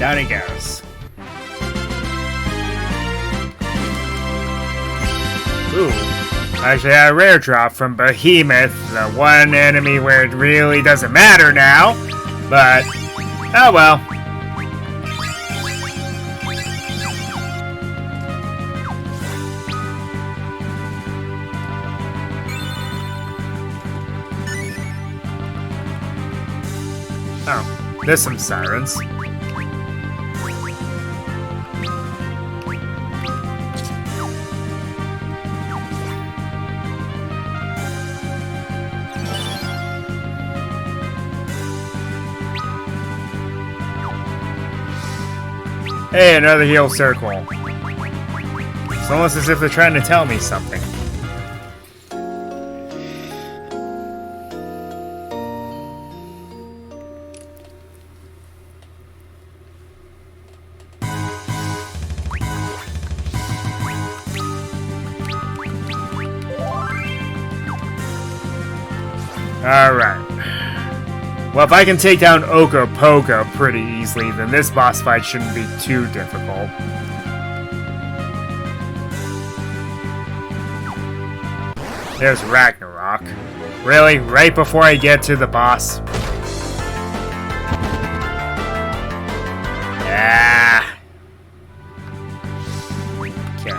Down he goes. Ooh. Actually, a rare drop from Behemoth, the one enemy where it really doesn't matter now. But, oh well. Oh, there's some sirens. Hey, another heal circle. It's almost as if they're trying to tell me something. Alright. Well, if I can take down Ogopogo pretty easily, then this boss fight shouldn't be too difficult. There's Ragnarok. Really? Right before I get to the boss? Ah. Okay.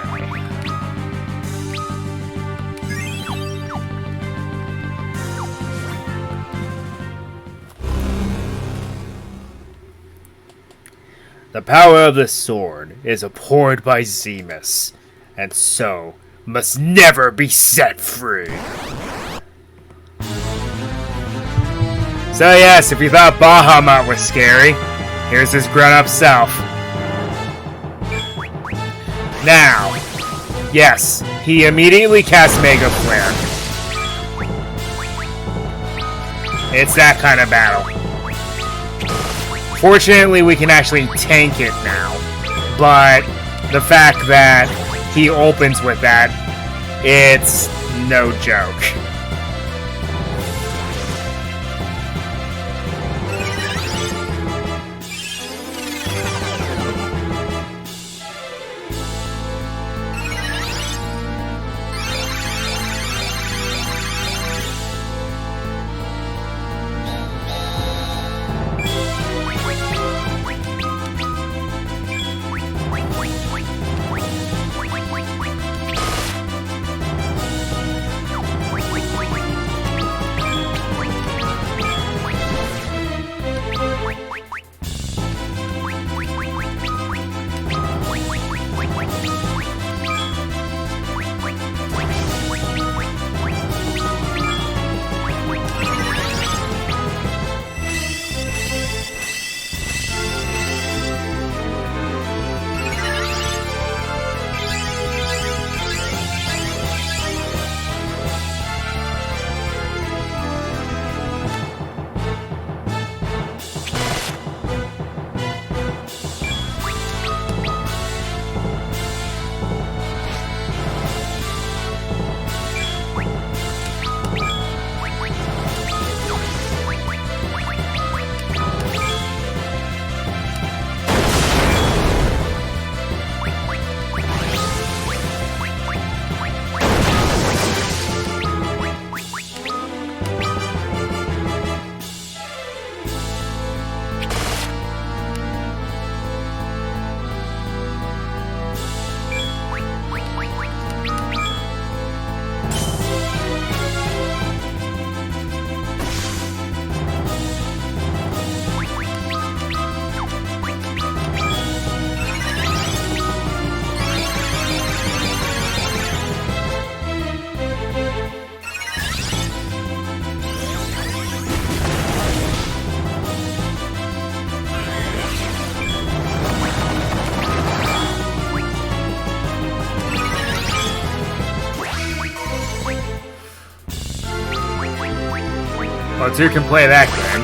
The power of the sword is abhorred by Zemus, and so must never be set free. So yes, if you thought Bahamut was scary, here's his grown-up self. Now, yes, he immediately casts Mega Flare. It's that kind of battle. Fortunately, we can actually tank it now, but the fact that he opens with that, it's no joke. Well, two can play that game.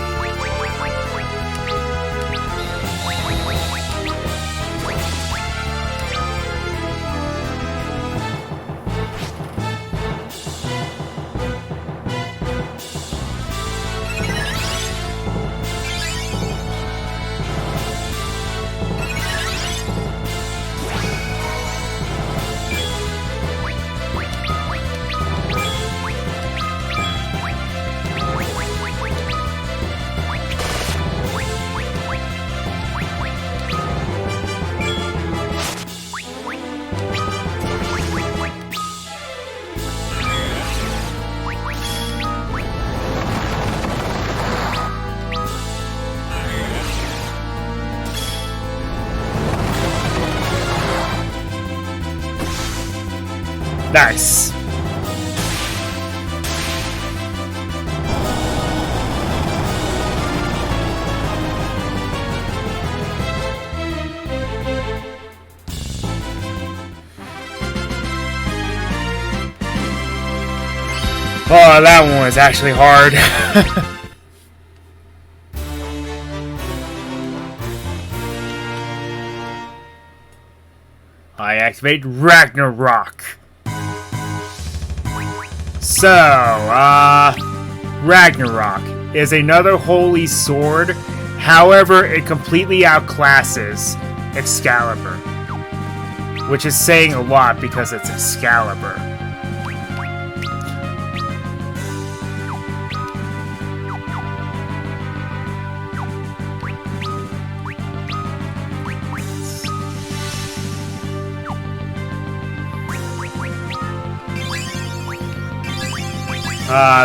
Nice. Oh, that one was actually hard. I activate Ragnarok. So, Ragnarok is another holy sword. However, it completely outclasses Excalibur, which is saying a lot because it's Excalibur.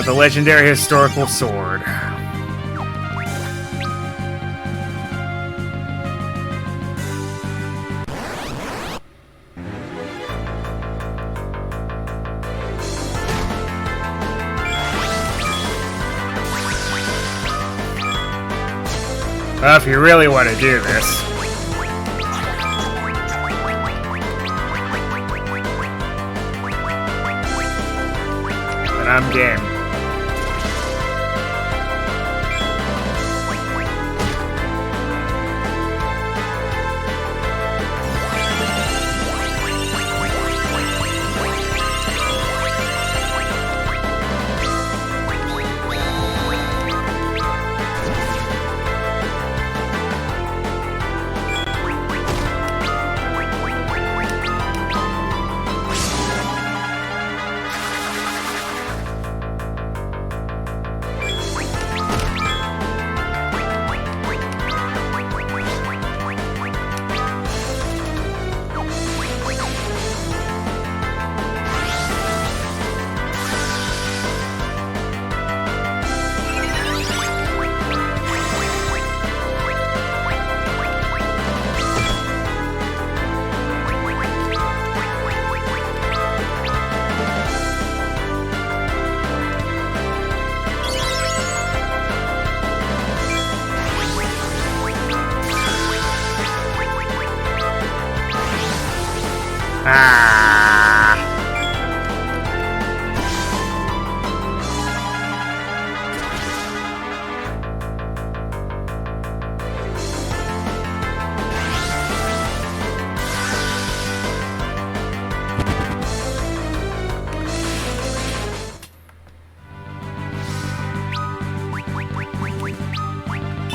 The legendary historical sword. Well, if you really want to do this. Then I'm game.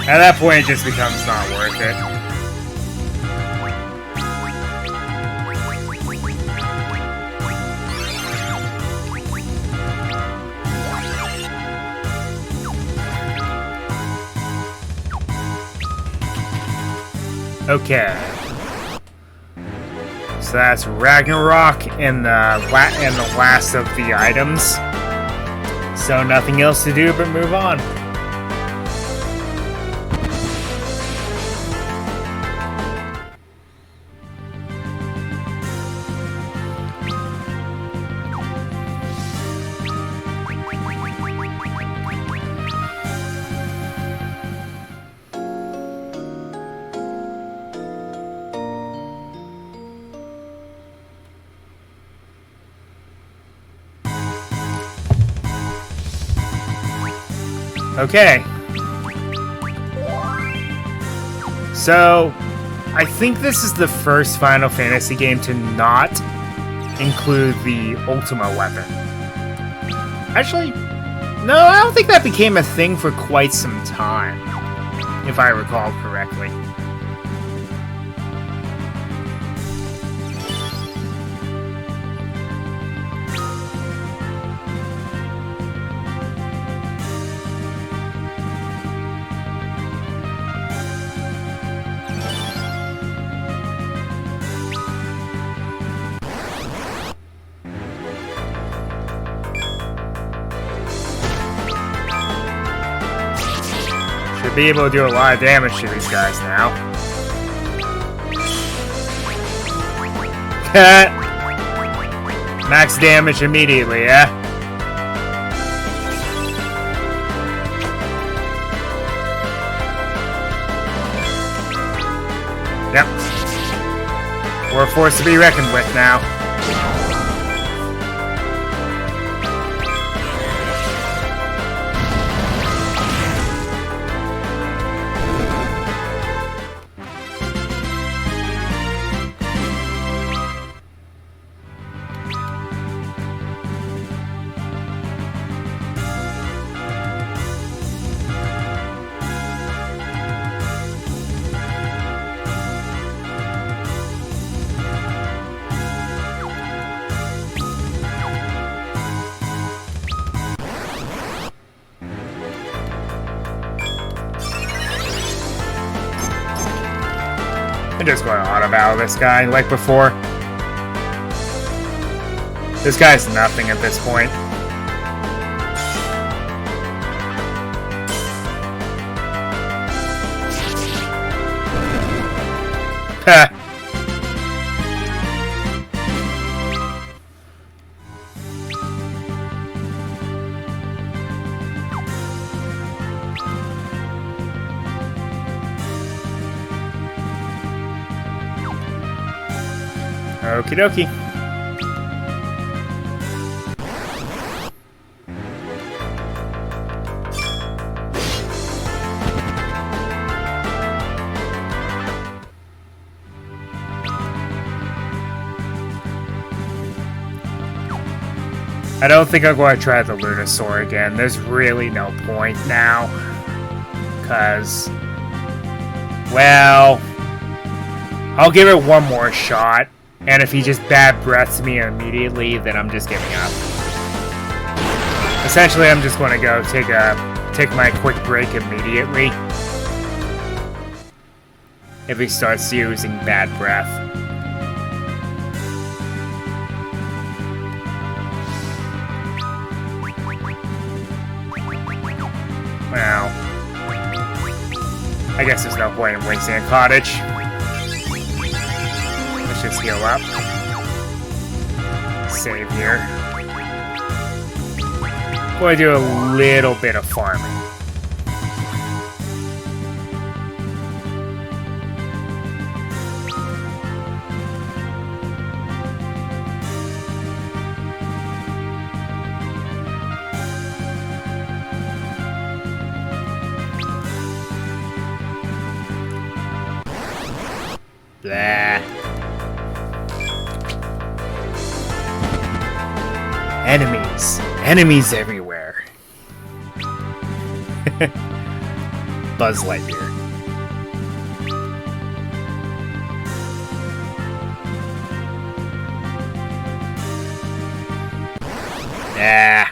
At that point, it just becomes not worth it. Okay. So that's Ragnarok and the last of the items. So nothing else to do but move on. Okay. So, I think this is the first Final Fantasy game to not include the Ultima weapon. Actually, no, I don't think that became a thing for quite some time, if I recall correctly. Should be able to do a lot of damage to these guys now. Max damage immediately, yeah? Yep. We're a force to be reckoned with now. I'm just going to auto battle this guy like before. This guy's nothing at this point. Ha! Okie dokie. I don't think I'm going to try the Lunasaur again. There's really no point now. Because, well, I'll give it one more shot. And if he just bad breaths me immediately, then I'm just giving up. Essentially, I'm just going to go take my quick break immediately. If he starts using bad breath. Well, I guess there's no point in wasting a cottage. Let's just heal up. Save here. We'll do a little bit of farming. Blah. Enemies. Enemies everywhere. Buzz Lightyear. Yeah.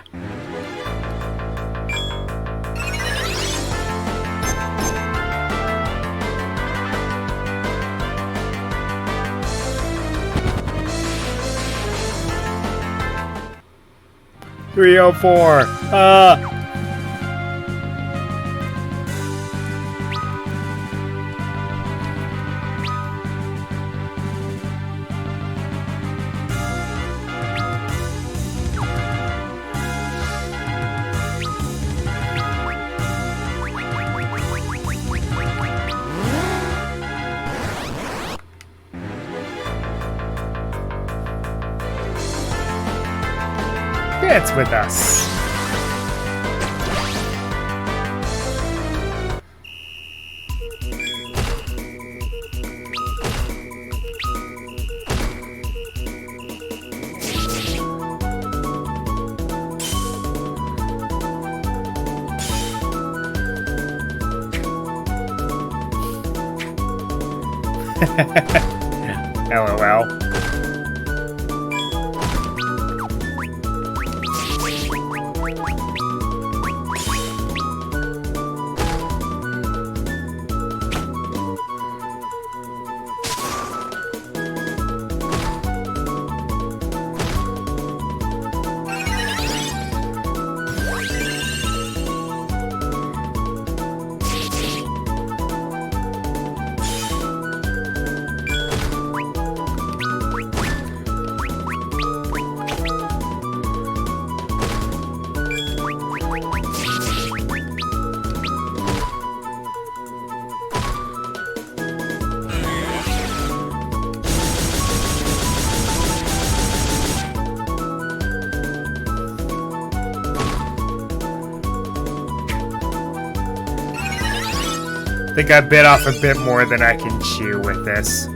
Three oh four. It's with us. LOL. think I bit off a bit more than I can chew with this.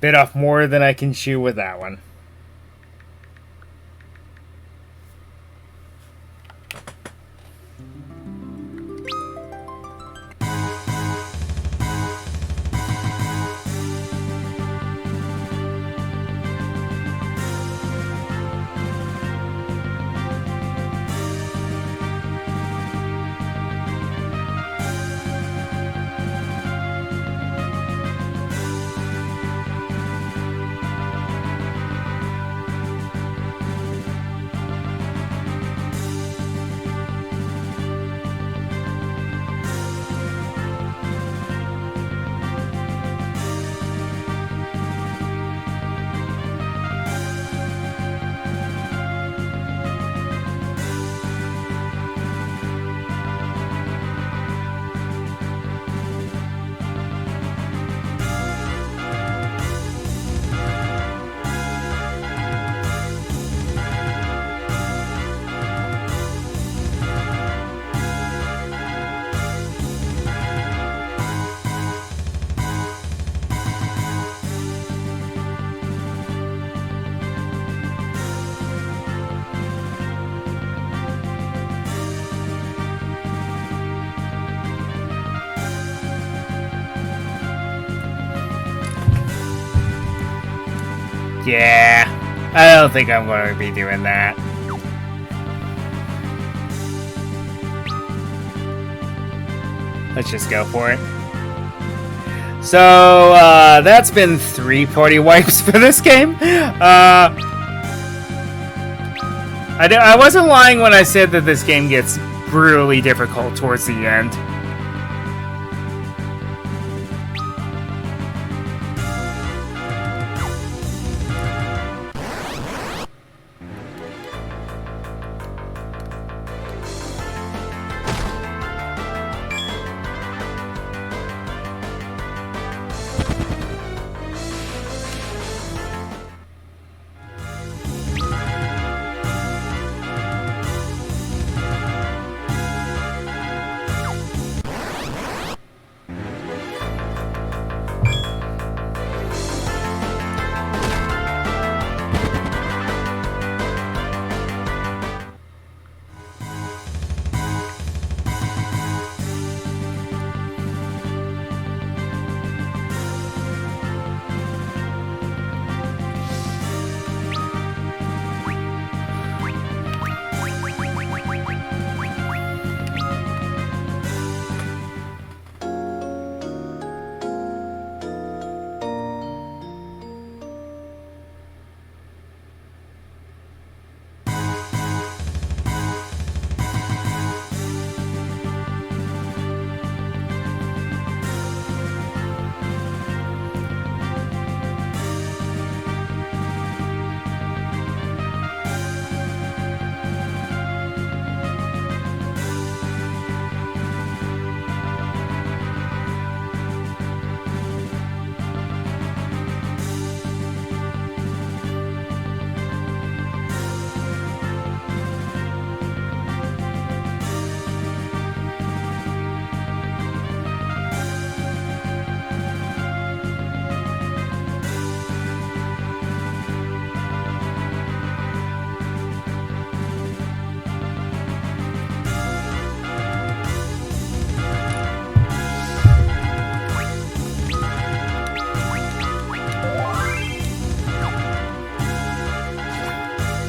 Bit off more than I can chew with that one. Yeah, I don't think I'm going to be doing that. Let's just go for it. So, that's been 3 party wipes for this game. I wasn't lying when I said that this game gets brutally difficult towards the end.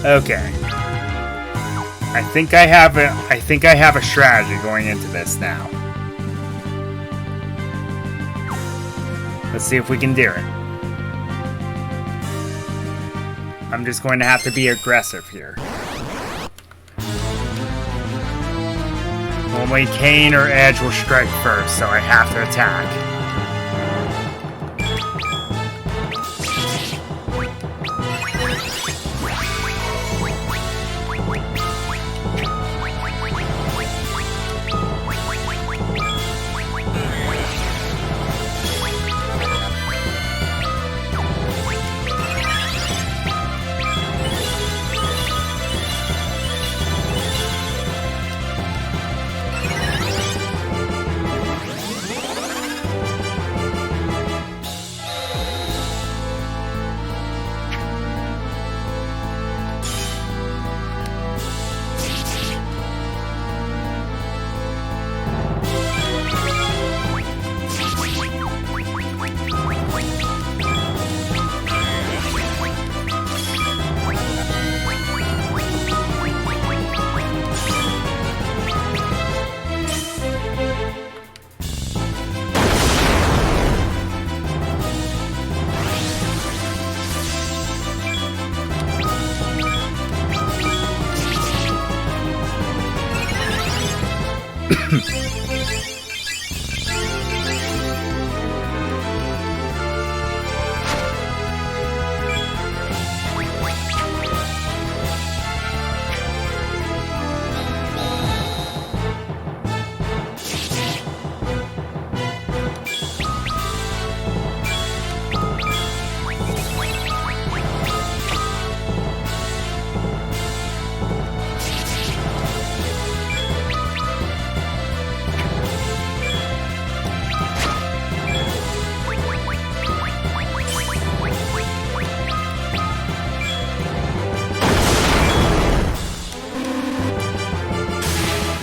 Okay. I think I have a strategy going into this now. Let's see if we can do it. I'm just going to have to be aggressive here. Only Kane or Edge will strike first, so I have to attack.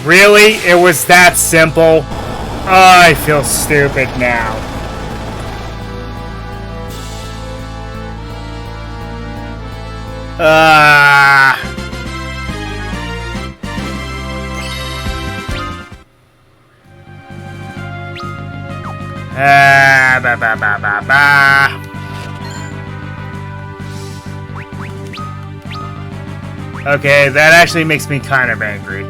Really? It was that simple? Oh, I feel stupid now. Ba ba ba ba ba. Okay, that actually makes me kind of angry.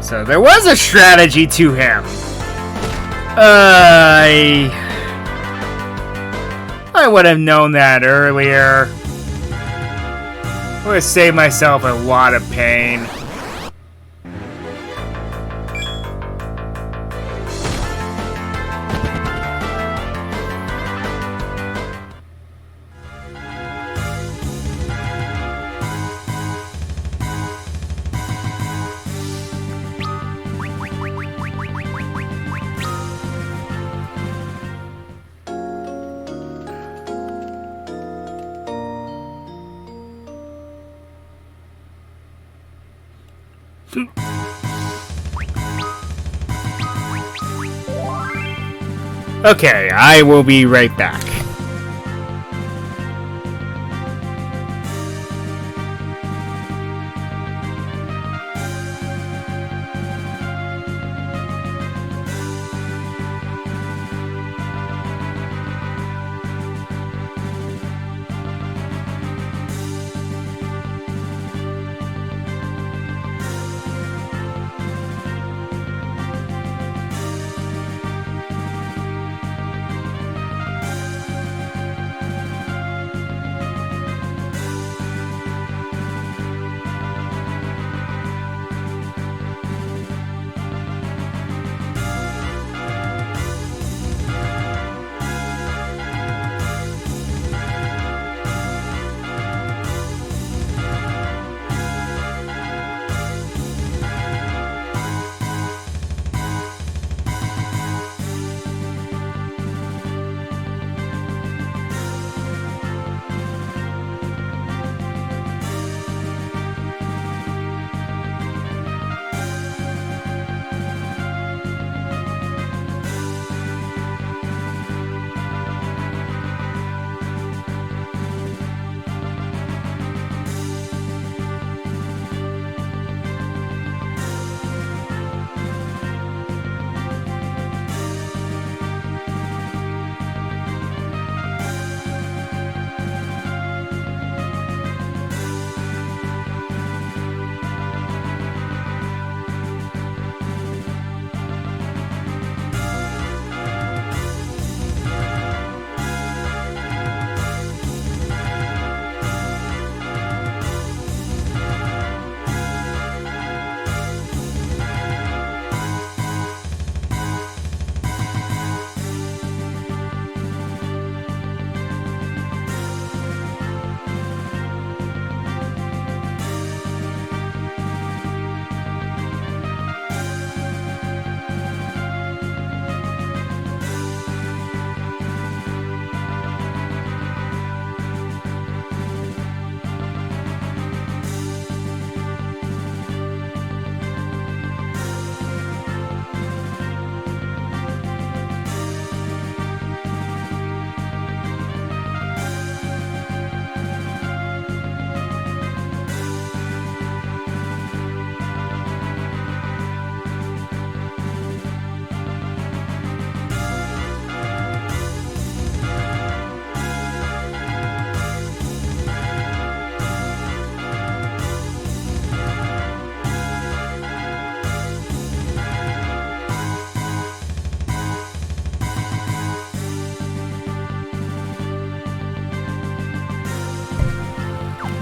So there was a strategy to him. I would have known that earlier. Would have saved myself a lot of pain. Okay, I will be right back.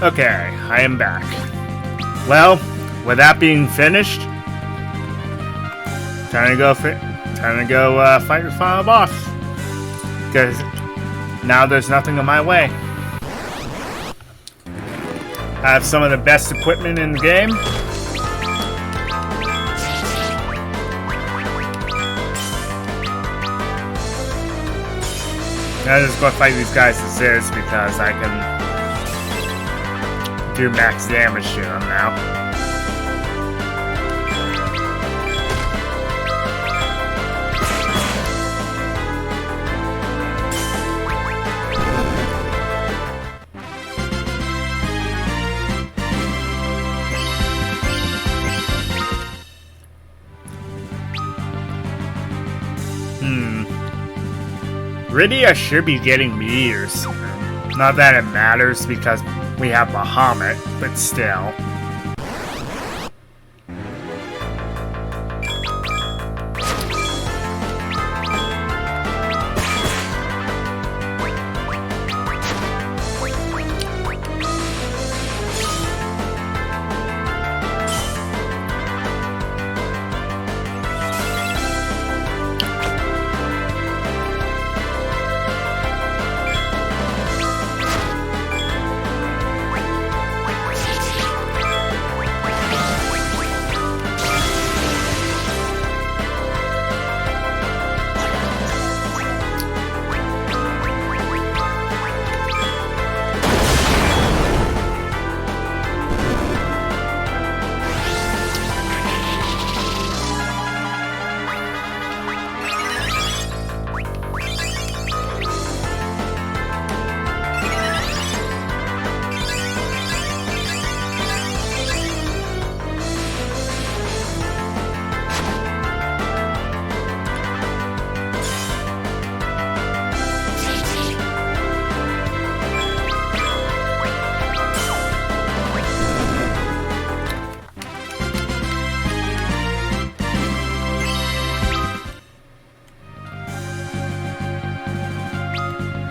Okay, I am back. Well, with that being finished, time to go fight the final boss. Because now there's nothing in my way. I have some of the best equipment in the game. I'm just going to fight these guys as is because I can do max damage to them now. Rydia should be getting meteors. Not that it matters because we have Bahamut, but still.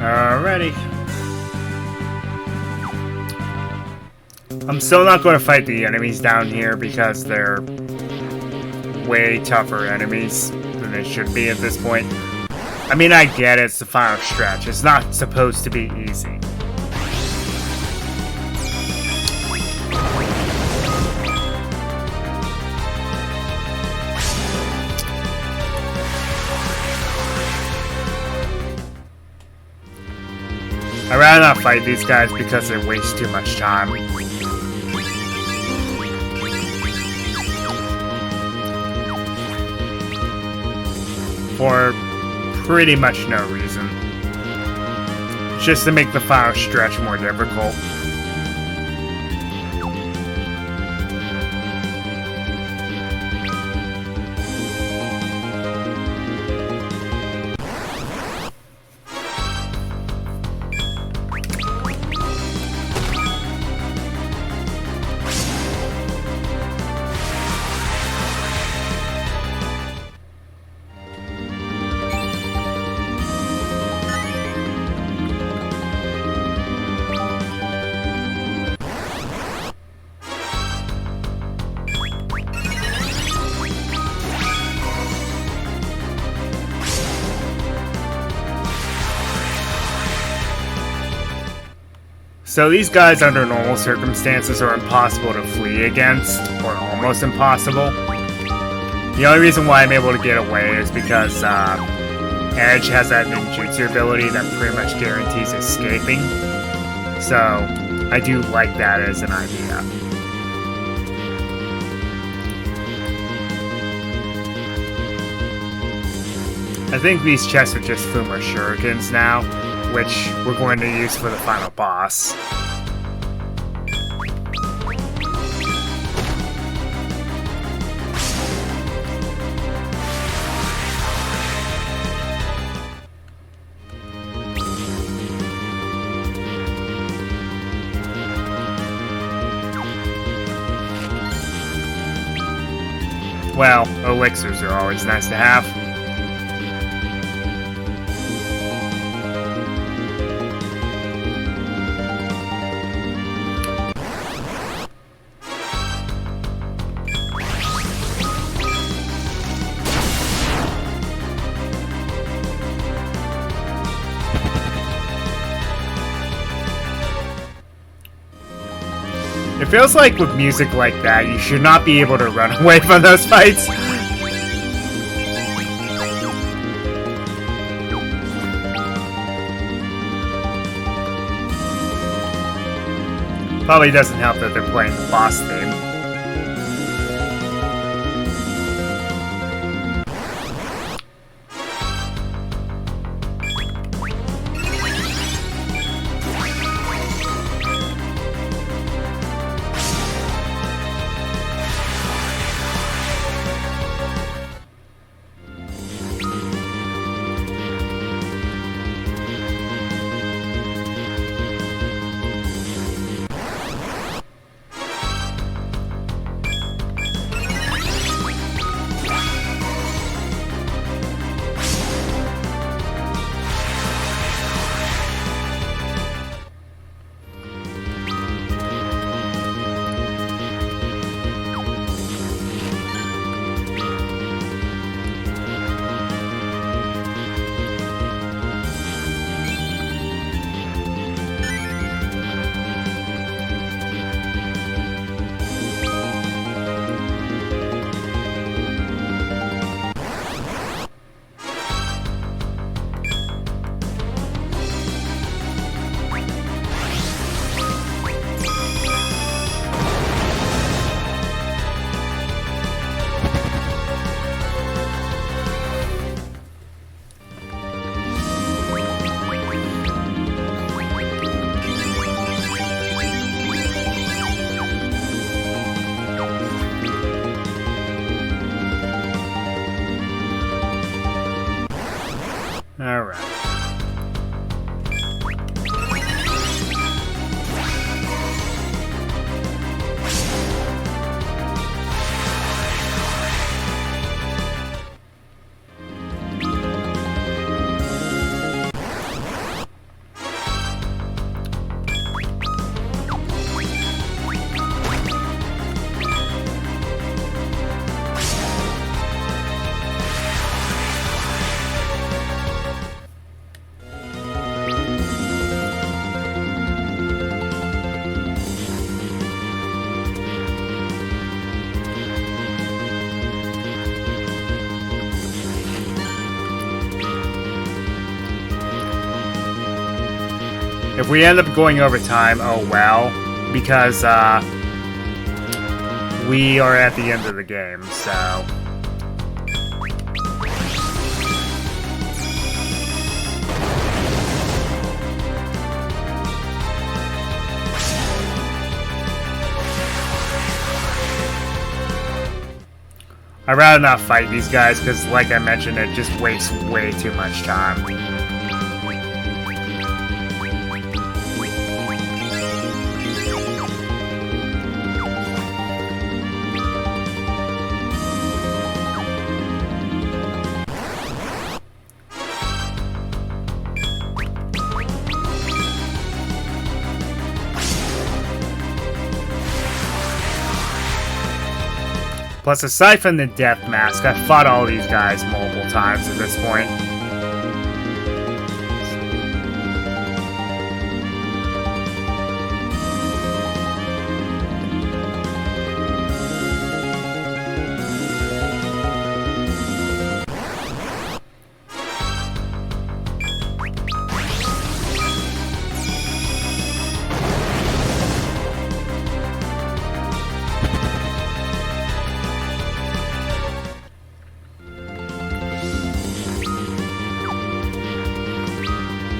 Alrighty. I'm still not going to fight the enemies down here because they're way tougher enemies than they should be at this point. I mean, I get it, it's the final stretch. It's not supposed to be easy. I'd rather not fight these guys because they waste too much time. For pretty much no reason. Just to make the final stretch more difficult. So these guys, under normal circumstances, are impossible to flee against, or almost impossible. The only reason why I'm able to get away is because Edge has that ninjutsu ability that pretty much guarantees escaping. So I do like that as an idea. I think these chests are just Fuma Shurikens now, which we're going to use for the final boss. Well, elixirs are always nice to have. feels like with music like that, you should not be able to run away from those fights. Probably doesn't help that they're playing the boss theme. Alright. If we end up going over time, oh well, because we are at the end of the game, so... I'd rather not fight these guys, because like I mentioned, it just wastes way too much time. Plus, aside from the Death Mask, I've fought all these guys multiple times at this point.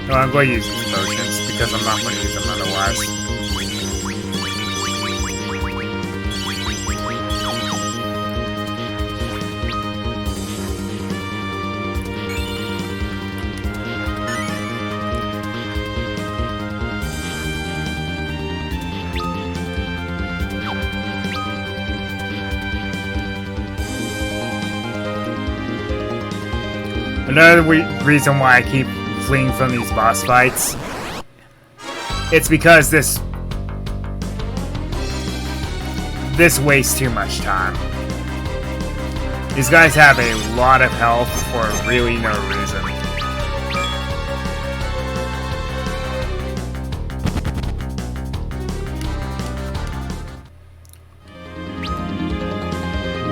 No, I'm going to use these potions because I'm not going to use them otherwise. Another reason why I keep fleeing from these boss fights, it's because this wastes too much time. These guys have a lot of health for really no reason.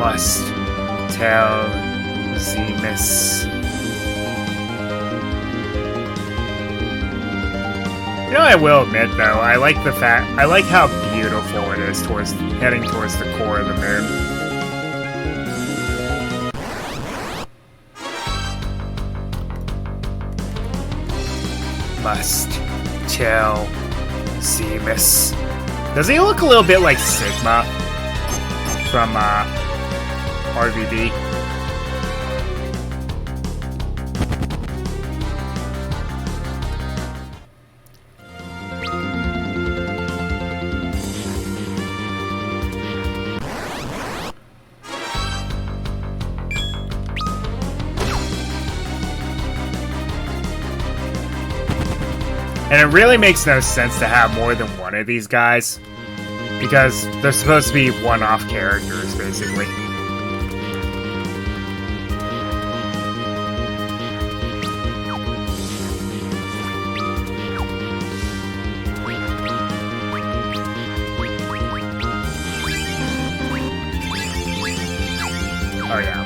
must tell Zemus. You know, I will admit though, I like how beautiful it is heading towards the core of the moon. Must tell Zemus. Does he look a little bit like Sigma from RVD? And it really makes no sense to have more than one of these guys, because they're supposed to be one-off characters, basically. Oh yeah.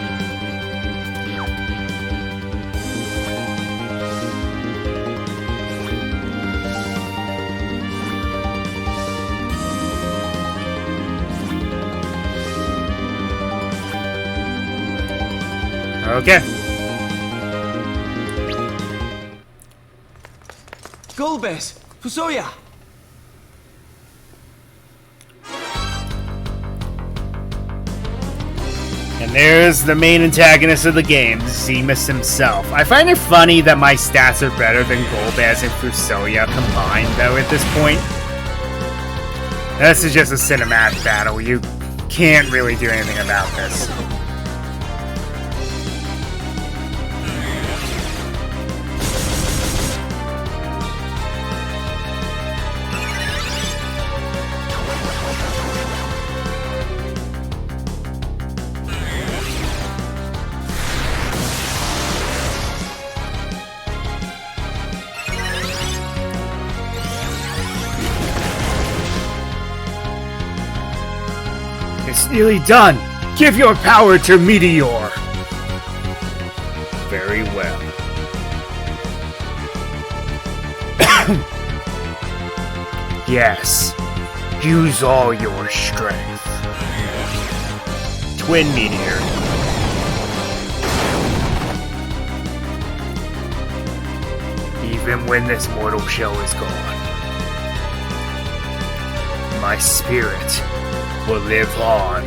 Okay. Golbez! Fusoya! And there's the main antagonist of the game, Zemus himself. I find it funny that my stats are better than Golbez and Fusoya combined, though, at this point. This is just a cinematic battle. You can't really do anything about this. It's nearly done. Give your power to Meteor. Very well. Yes. Use all your strength. Twin Meteor. Even when this mortal shell is gone, my spirit will live on.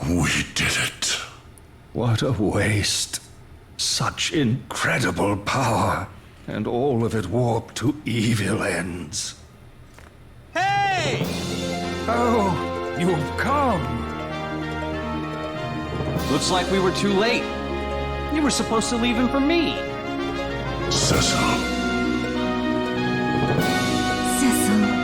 We did it. What a waste. Such incredible power. And all of it warped to evil ends. Hey! Oh, you've come. Looks like we were too late. You were supposed to leave him for me. Cecil. Cecil.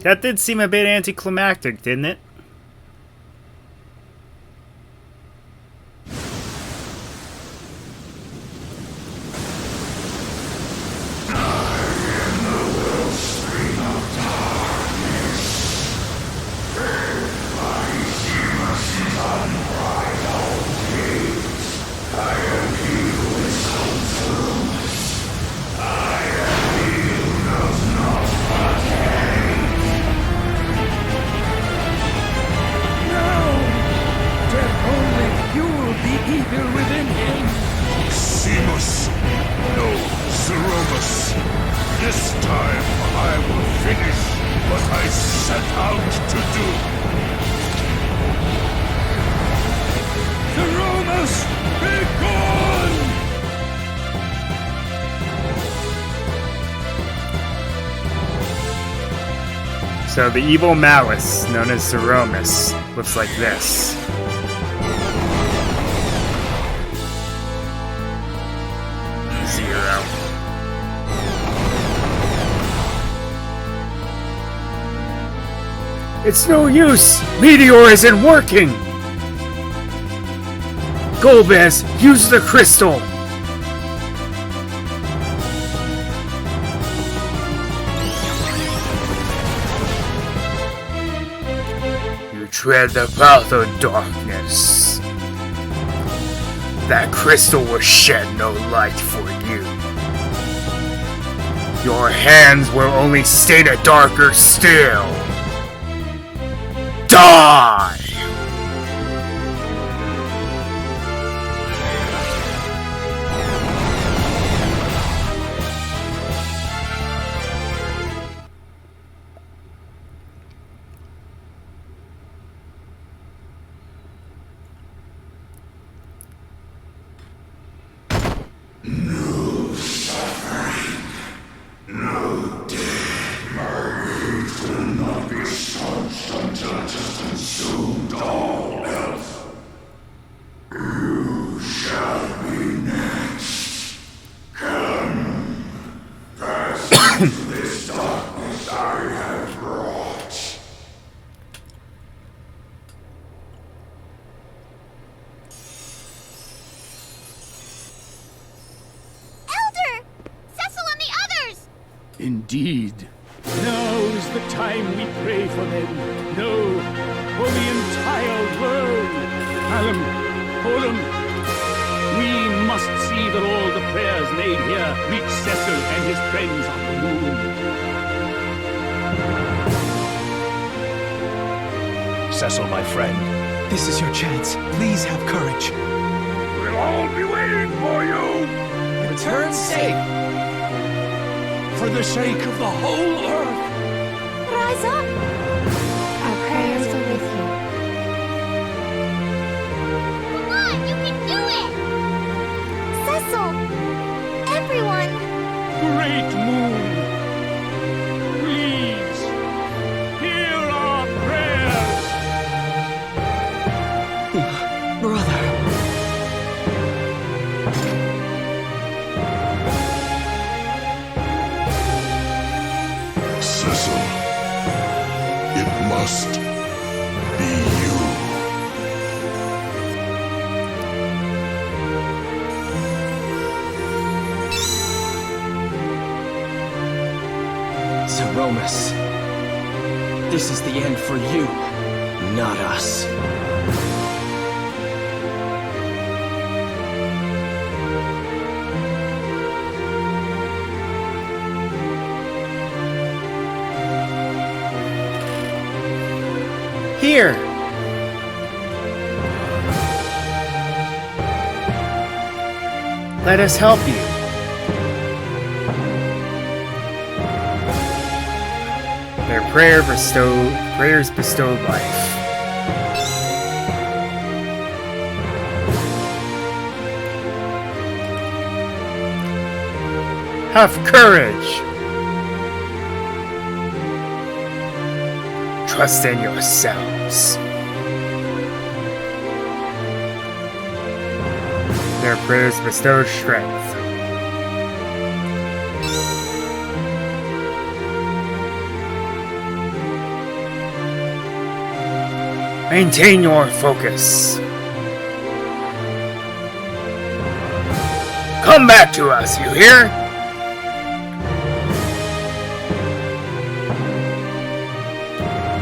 That did seem a bit anticlimactic, didn't it? Zemus. No, Zeromus. This time I will finish what I set out to do. Zeromus, be gone! So the evil malice, known as Zeromus, looks like this. It's no use! Meteor isn't working! Golbez, use the crystal! You tread the path of darkness. That crystal will shed no light for you. Your hands will only stay the darker still. Die! Indeed. Now is the time we pray for them. No, for the entire world. Callum, Holm, we must see that all the prayers made here reach Cecil and his friends on the moon. Cecil, my friend. This is your chance. Please have courage. We'll all be waiting for you! Return safe. For the sake of the whole earth. Rise up! Our prayers are with you. Come on, you can do it! Cecil! Everyone! Great moon, please, hear our prayers. Brother. Cecil, it must be you. Zeromus. This is the end for you, not us. Here! Let us help you. Their prayers bestowed life. Have courage! Trust in yourselves. Their prayers bestowed strength. Maintain your focus. Come back to us, you hear?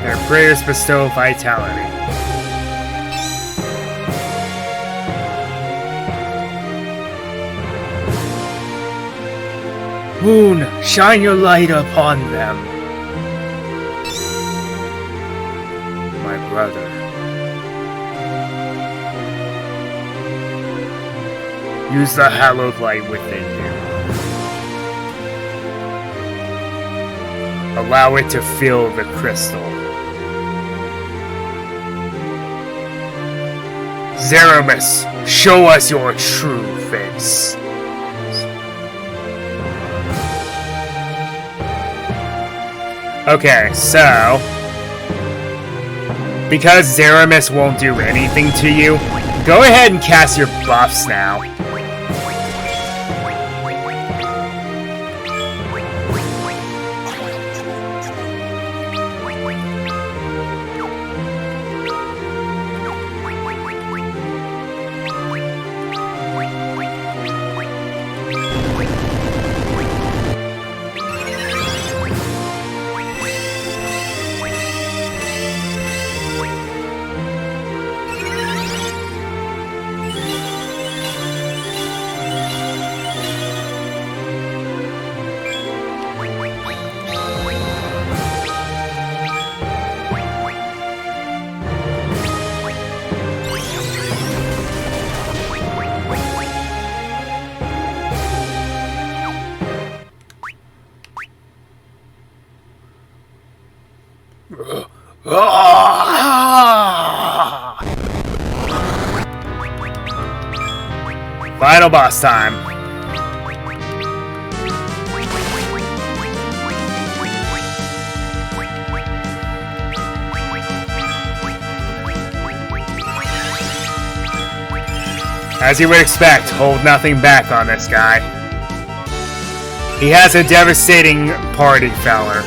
Their prayers bestow vitality. Moon, shine your light upon them. My brother. Use the hallowed light within you. Allow it to fill the crystal. Zeromus, show us your true face. Okay, so because Zeromus won't do anything to you, go ahead and cast your buffs now. Final boss time. As you would expect, hold nothing back on this guy. He has a devastating party feller.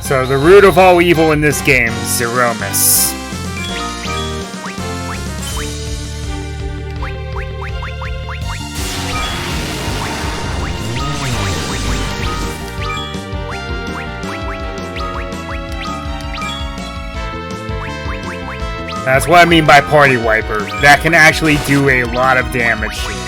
So, the root of all evil in this game, Zeromus. That's what I mean by Party Wiper. That can actually do a lot of damage to you.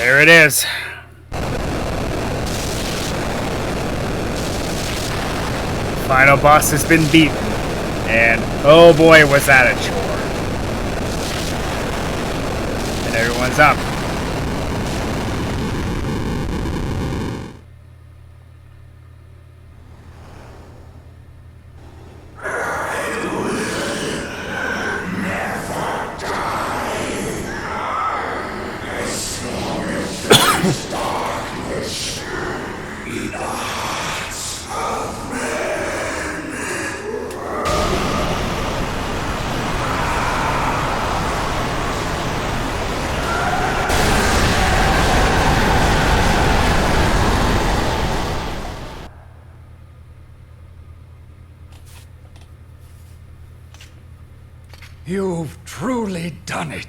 There it is. Final boss has been beaten. And oh boy, was that a chore. And everyone's up. You've truly done it.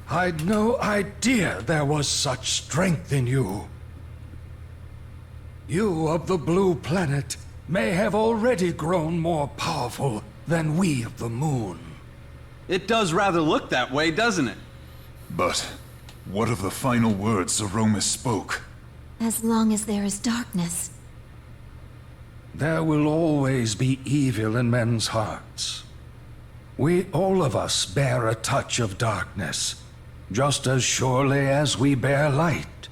I'd no idea there was such strength in you. You of the Blue Planet may have already grown more powerful than we of the Moon. It does rather look that way, doesn't it? But what of the final words Zeromus spoke? As long as there is darkness. There will always be evil in men's hearts. We, all of us, bear a touch of darkness, just as surely as we bear light,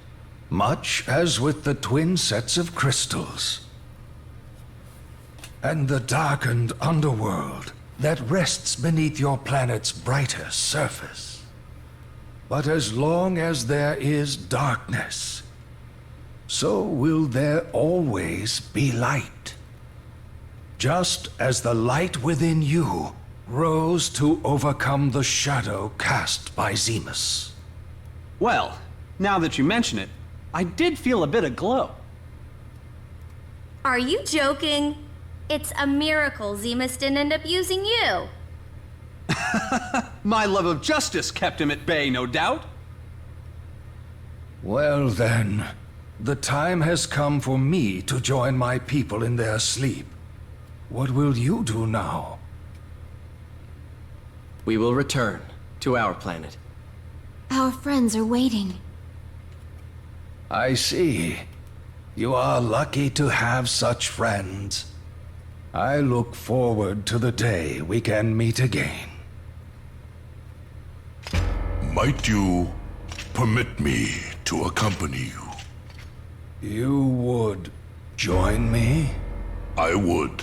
much as with the twin sets of crystals. And the darkened underworld that rests beneath your planet's brighter surface. But as long as there is darkness, so will there always be light. Just as the light within you rose to overcome the shadow cast by Zemus. Well, now that you mention it, I did feel a bit of glow. Are you joking? It's a miracle Zemus didn't end up using you. My love of justice kept him at bay, no doubt. Well then, the time has come for me to join my people in their sleep. What will you do now? We will return to our planet. Our friends are waiting. I see. You are lucky to have such friends. I look forward to the day we can meet again. Might you permit me to accompany you? You would join me? I would.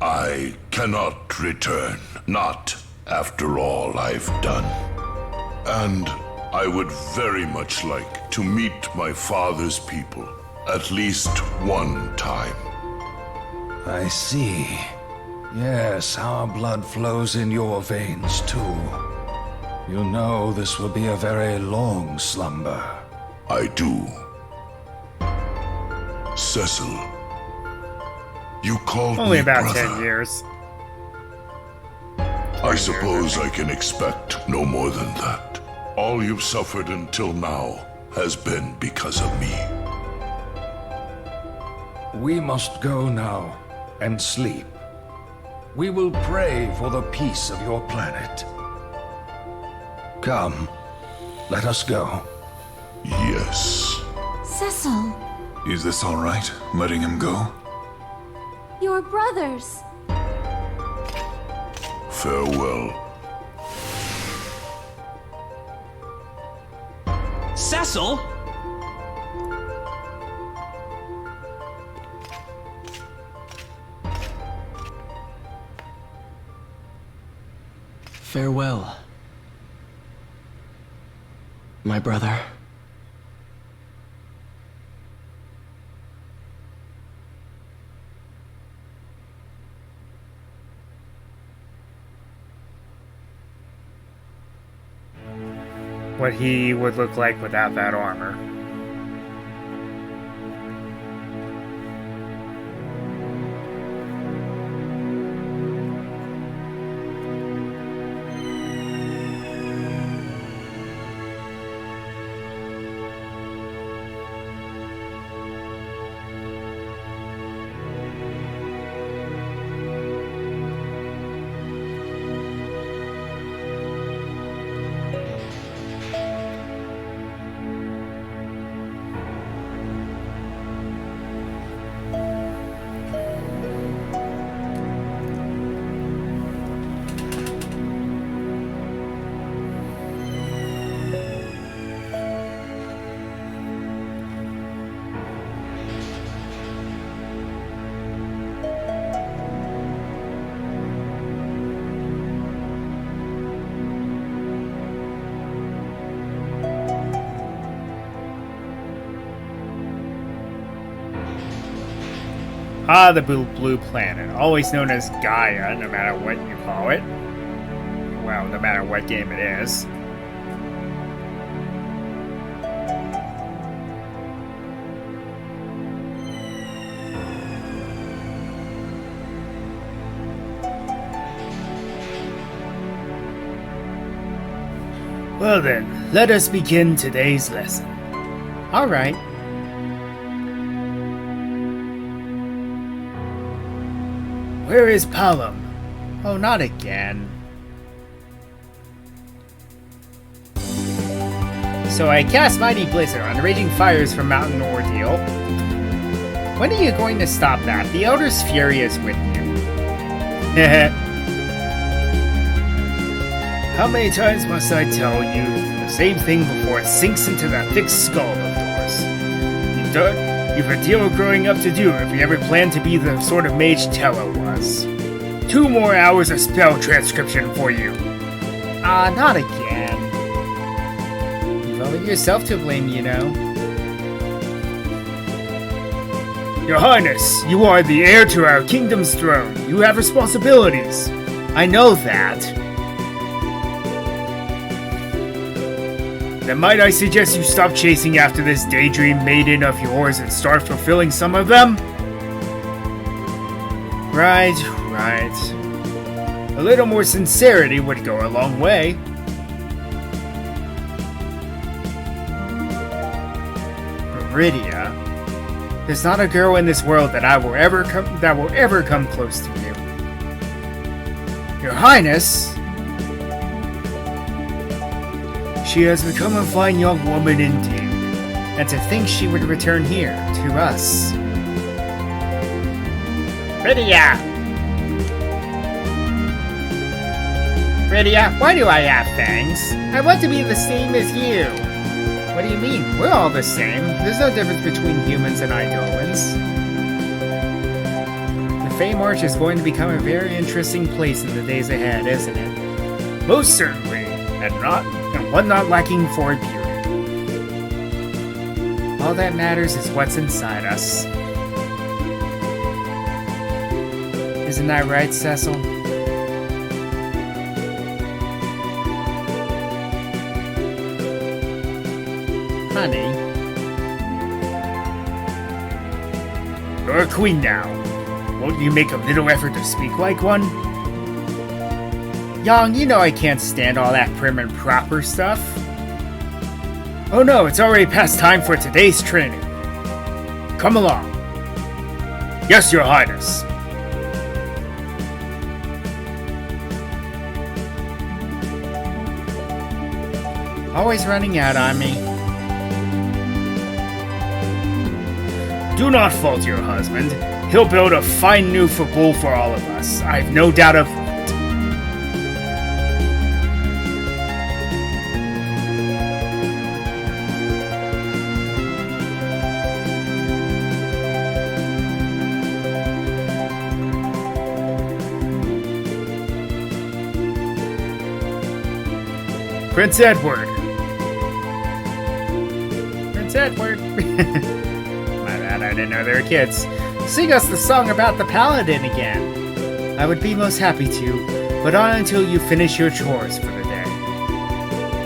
I cannot return, not after all I've done. And I would very much like to meet my father's people at least one time. I see. Yes, our blood flows in your veins too. You know this will be a very long slumber. I do. Cecil, you called Only me about brother. 10 years. I suppose I can expect no more than that. All you've suffered until now has been because of me. We must go now and sleep. We will pray for the peace of your planet. Come, let us go. Yes. Cecil, Is this all right, letting him go? your brothers. Farewell. Cecil? Farewell, my brother. What he would look like without that armor. Ah, the blue planet, always known as Gaia, no matter what you call it. Well, no matter what game it is. Well then, let us begin today's lesson. Alright. Where is Palom? Oh, not again. So I cast Mighty Blizzard on raging fires from Mountain Ordeal. When are you going to stop that? The Elder's furious with you. How many times must I tell you the same thing before it sinks into that thick skull of yours? You've a deal of growing up to do if you ever plan to be the sort of mage Tellah was. 2 more hours of spell transcription for you. Ah, not again. You've only yourself to blame, you know. Your Highness, you are the heir to our kingdom's throne. You have responsibilities. I know that. Then might I suggest you stop chasing after this daydream maiden of yours and start fulfilling some of them? Right. A little more sincerity would go a long way. Viridia, there's not a girl in this world that will ever come close to you. Your Highness, she has become a fine young woman indeed, and to think she would return here, to us. Viridia, why do I have fangs? I want to be the same as you. What do you mean? We're all the same. There's no difference between humans and Eidolons. The Fey March is going to become a very interesting place in the days ahead, isn't it? Most certainly, and one not lacking for beauty. All that matters is what's inside us. Isn't that right, Cecil? Honey. You're a queen now. Won't you make a little effort to speak like one? Yang, you know I can't stand all that prim and proper stuff. Oh no, it's already past time for today's training. Come along. Yes, Your Highness. Always running out on me. Do not fault your husband. He'll build a fine new football for all of us. I've no doubt of it. Prince Edward. Prince Edward. My bad, I didn't know they were kids. Sing us the song about the paladin again. I would be most happy to, but not until you finish your chores for the day.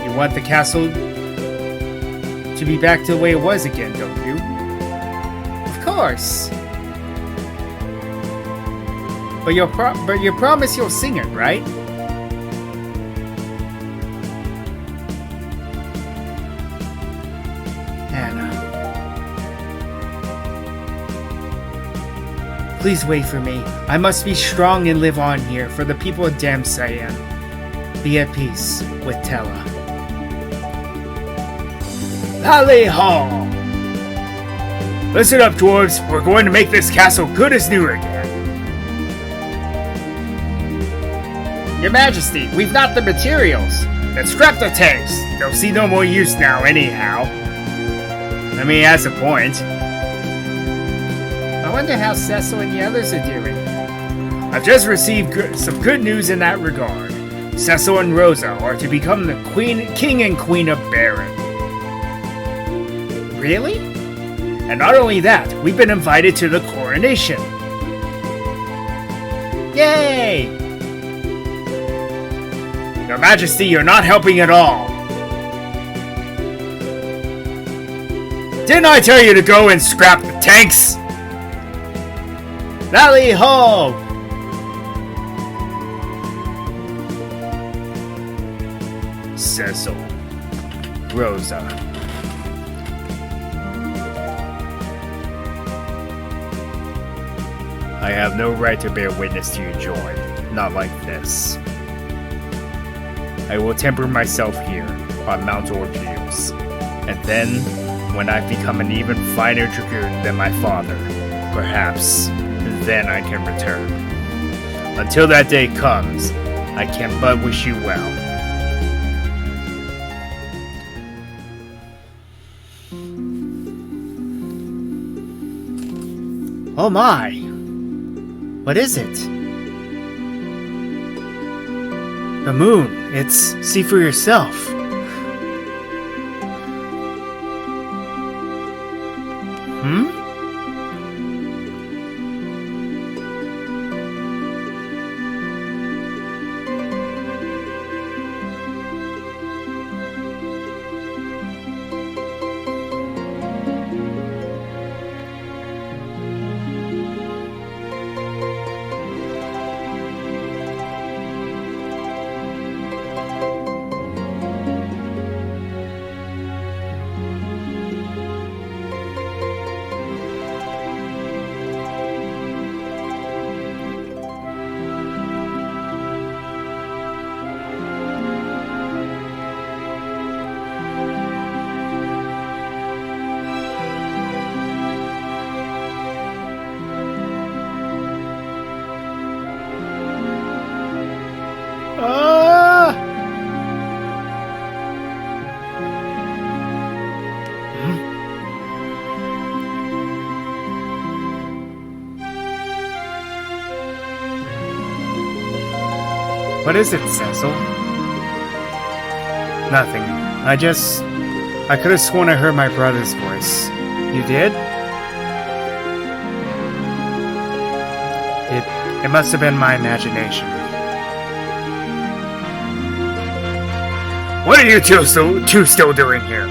You want the castle to be back to the way it was again, don't you? Of course. But you promise you'll sing it, right? Please wait for me. I must be strong and live on here for the people of Damsayan. Be at peace with Tellah. Valley Hall! Listen up, dwarves. We're going to make this castle good as new again. Your Majesty, we've got the materials. Then scrap the tanks. They'll see no more use now anyhow. I mean, he has a point. I wonder how Cecil and the others are doing. I've just received some good news in that regard. Cecil and Rosa are to become the King and Queen of Baron. Really? And not only that, we've been invited to the coronation. Yay! Your Majesty, you're not helping at all. Didn't I tell you to go and scrap the tanks? Rally ho! Cecil. Rosa. I have no right to bear witness to your joy. Not like this. I will temper myself here on Mount Orpheus. And then, when I've become an even finer dragoon than my father, perhaps then I can return. Until that day comes, I can but wish you well. Oh my! What is it? The moon. It's... see for yourself. Hmm? What is it, Cecil? Nothing. I could have sworn I heard my brother's voice. You did? It must have been my imagination. What are you two still doing here?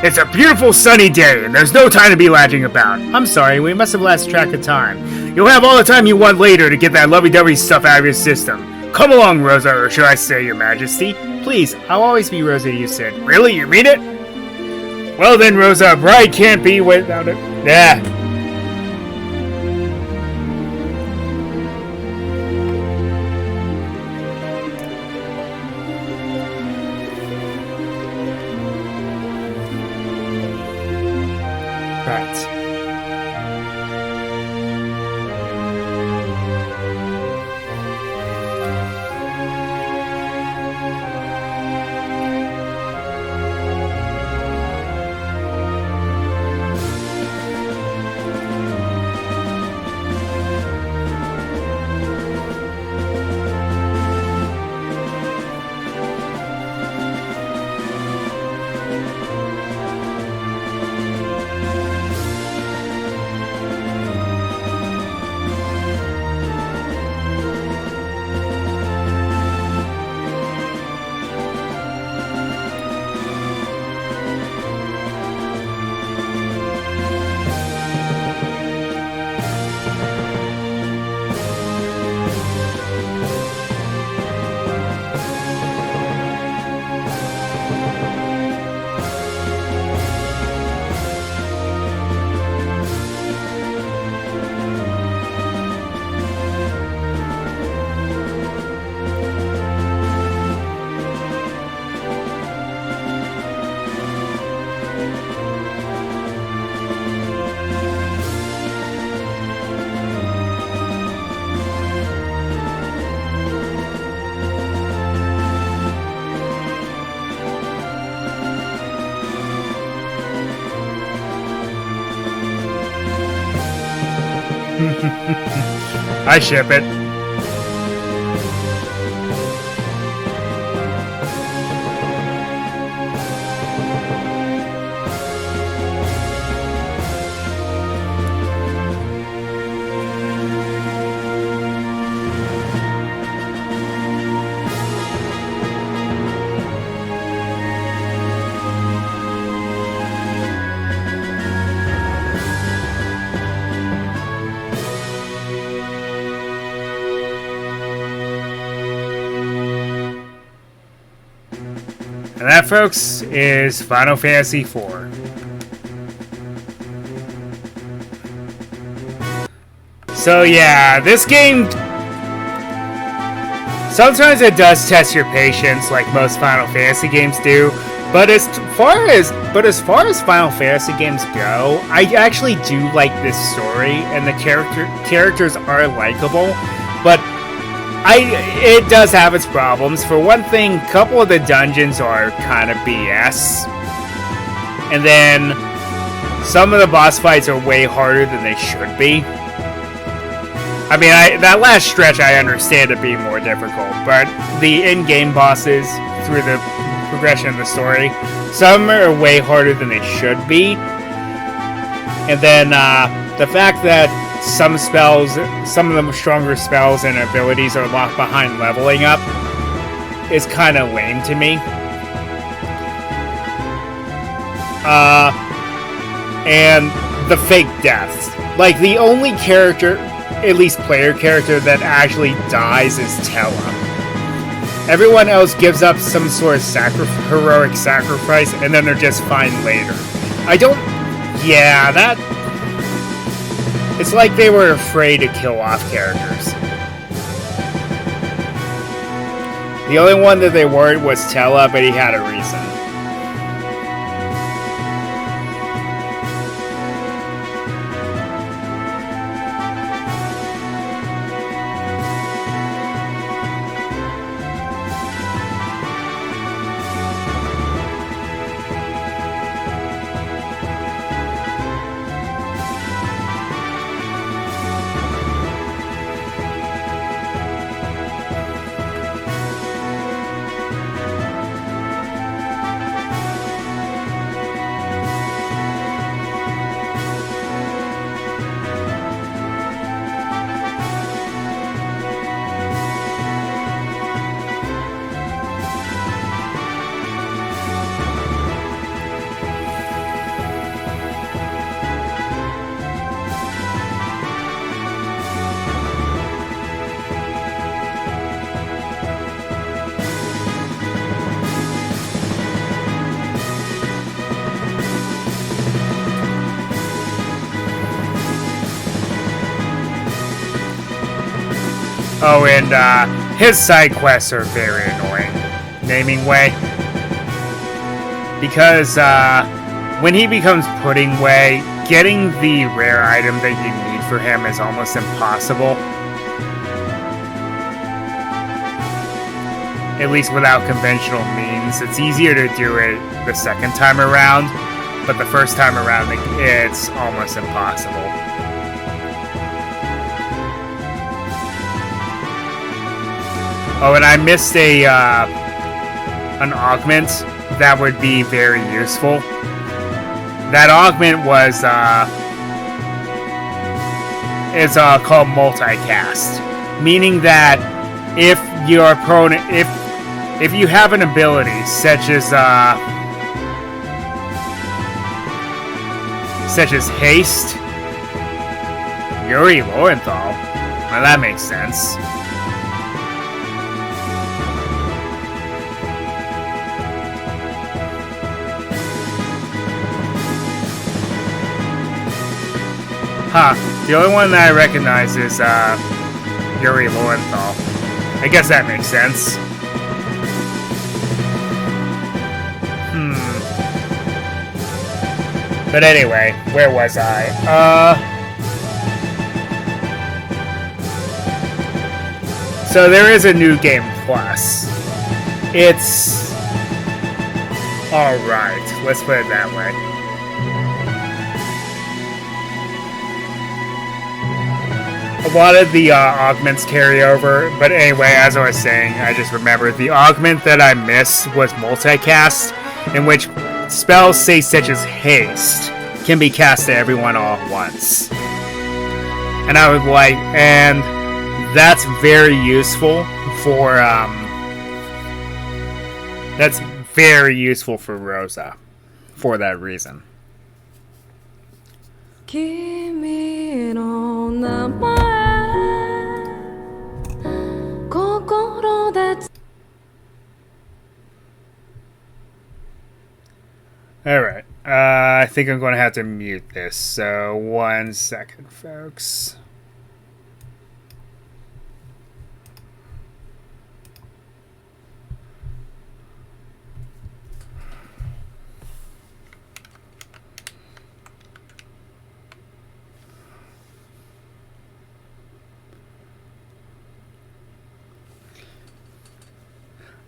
It's a beautiful sunny day, and there's no time to be lagging about. I'm sorry, we must have lost track of time. You'll have all the time you want later to get that lovey-dovey stuff out of your system. Come along, Rosa, or should I say, Your Majesty? Please, I'll always be Rosa, you said. Really? You mean it? Well then, Rosa, a bride can't be without it. Yeah. Right. I ship it. And that, folks, is Final Fantasy IV. So yeah, this game, sometimes it does test your patience, like most Final Fantasy games do. But as far as Final Fantasy games go, I actually do like this story, and the characters are likable. But it does have its problems. For one thing, a couple of the dungeons are kind of BS, and then some of the boss fights are way harder than they should be. I mean, that last stretch I understand it being more difficult, but the in-game bosses, through the progression of the story, some are way harder than they should be. And then the fact that some of the stronger spells and abilities are locked behind leveling up is kind of lame to me. And the fake deaths. Like, the only character, at least player character, that actually dies is Tella. Everyone else gives up some sort of heroic sacrifice, and then they're just fine later. It's like they were afraid to kill off characters. The only one that they weren't was Tella, but he had a reason. Oh, and his side quests are very annoying. Naming Way. Because when he becomes Pudding Way, getting the rare item that you need for him is almost impossible. At least without conventional means. It's easier to do it the second time around, but the first time around it's almost impossible. Oh, and I missed an augment that would be very useful. That augment was called multicast, meaning that if your opponent, if you have an ability such as haste, Yuri Lowenthal, well, that makes sense. Huh, the only one that I recognize is Yuri Lowenthal. I guess that makes sense. But anyway, where was I? So there is a new game plus. It's alright, let's put it that way. A lot of the augments carry over, but anyway, as I was saying, I just remembered the augment that I missed was multicast, in which spells, say such as haste, can be cast to everyone all at once. And I was like, and that's very useful for Rosa, for that reason. Alright. I think I'm going to have to mute this. So, 1 second, folks.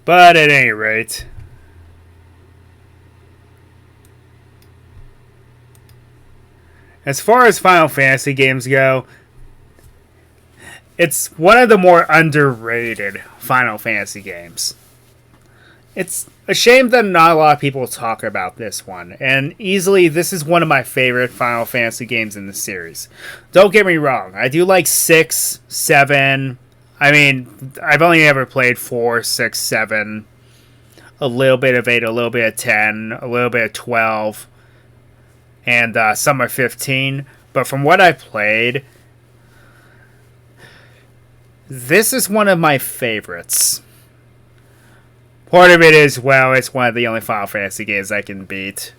But at any rate, as far as Final Fantasy games go, it's one of the more underrated Final Fantasy games. It's a shame that not a lot of people talk about this one, and easily this is one of my favorite Final Fantasy games in the series. Don't get me wrong, I do like 6, 7... I mean, I've only ever played 4, 6, 7, a little bit of 8, a little bit of 10, a little bit of 12, and some of 15. But from what I've played, this is one of my favorites. Part of it is, well, it's one of the only Final Fantasy games I can beat.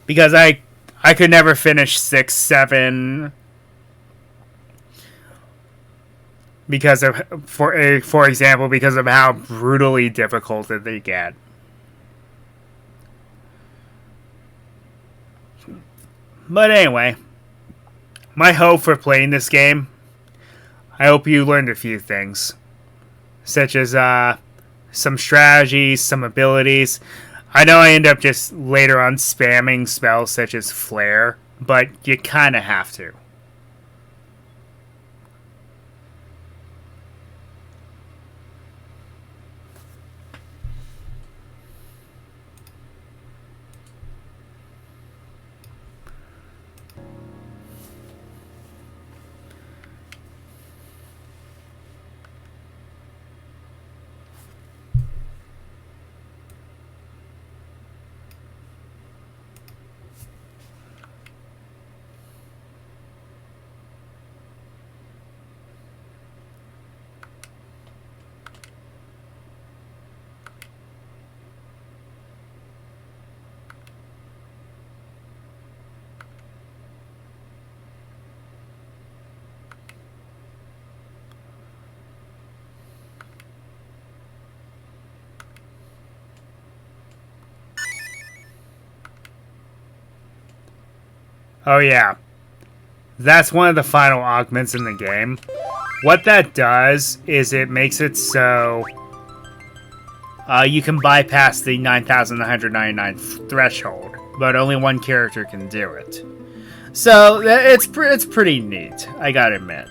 Because I could never finish 6, 7 because of, for example, because of how brutally difficult that they get. But anyway, my hope for playing this game, I hope you learned a few things, such as some strategies, some abilities. I know I end up just later on spamming spells such as Flare, but you kind of have to. Oh yeah, that's one of the final augments in the game. What that does is it makes it so you can bypass the 9,999 threshold, but only one character can do it. So it's pretty neat, I gotta admit.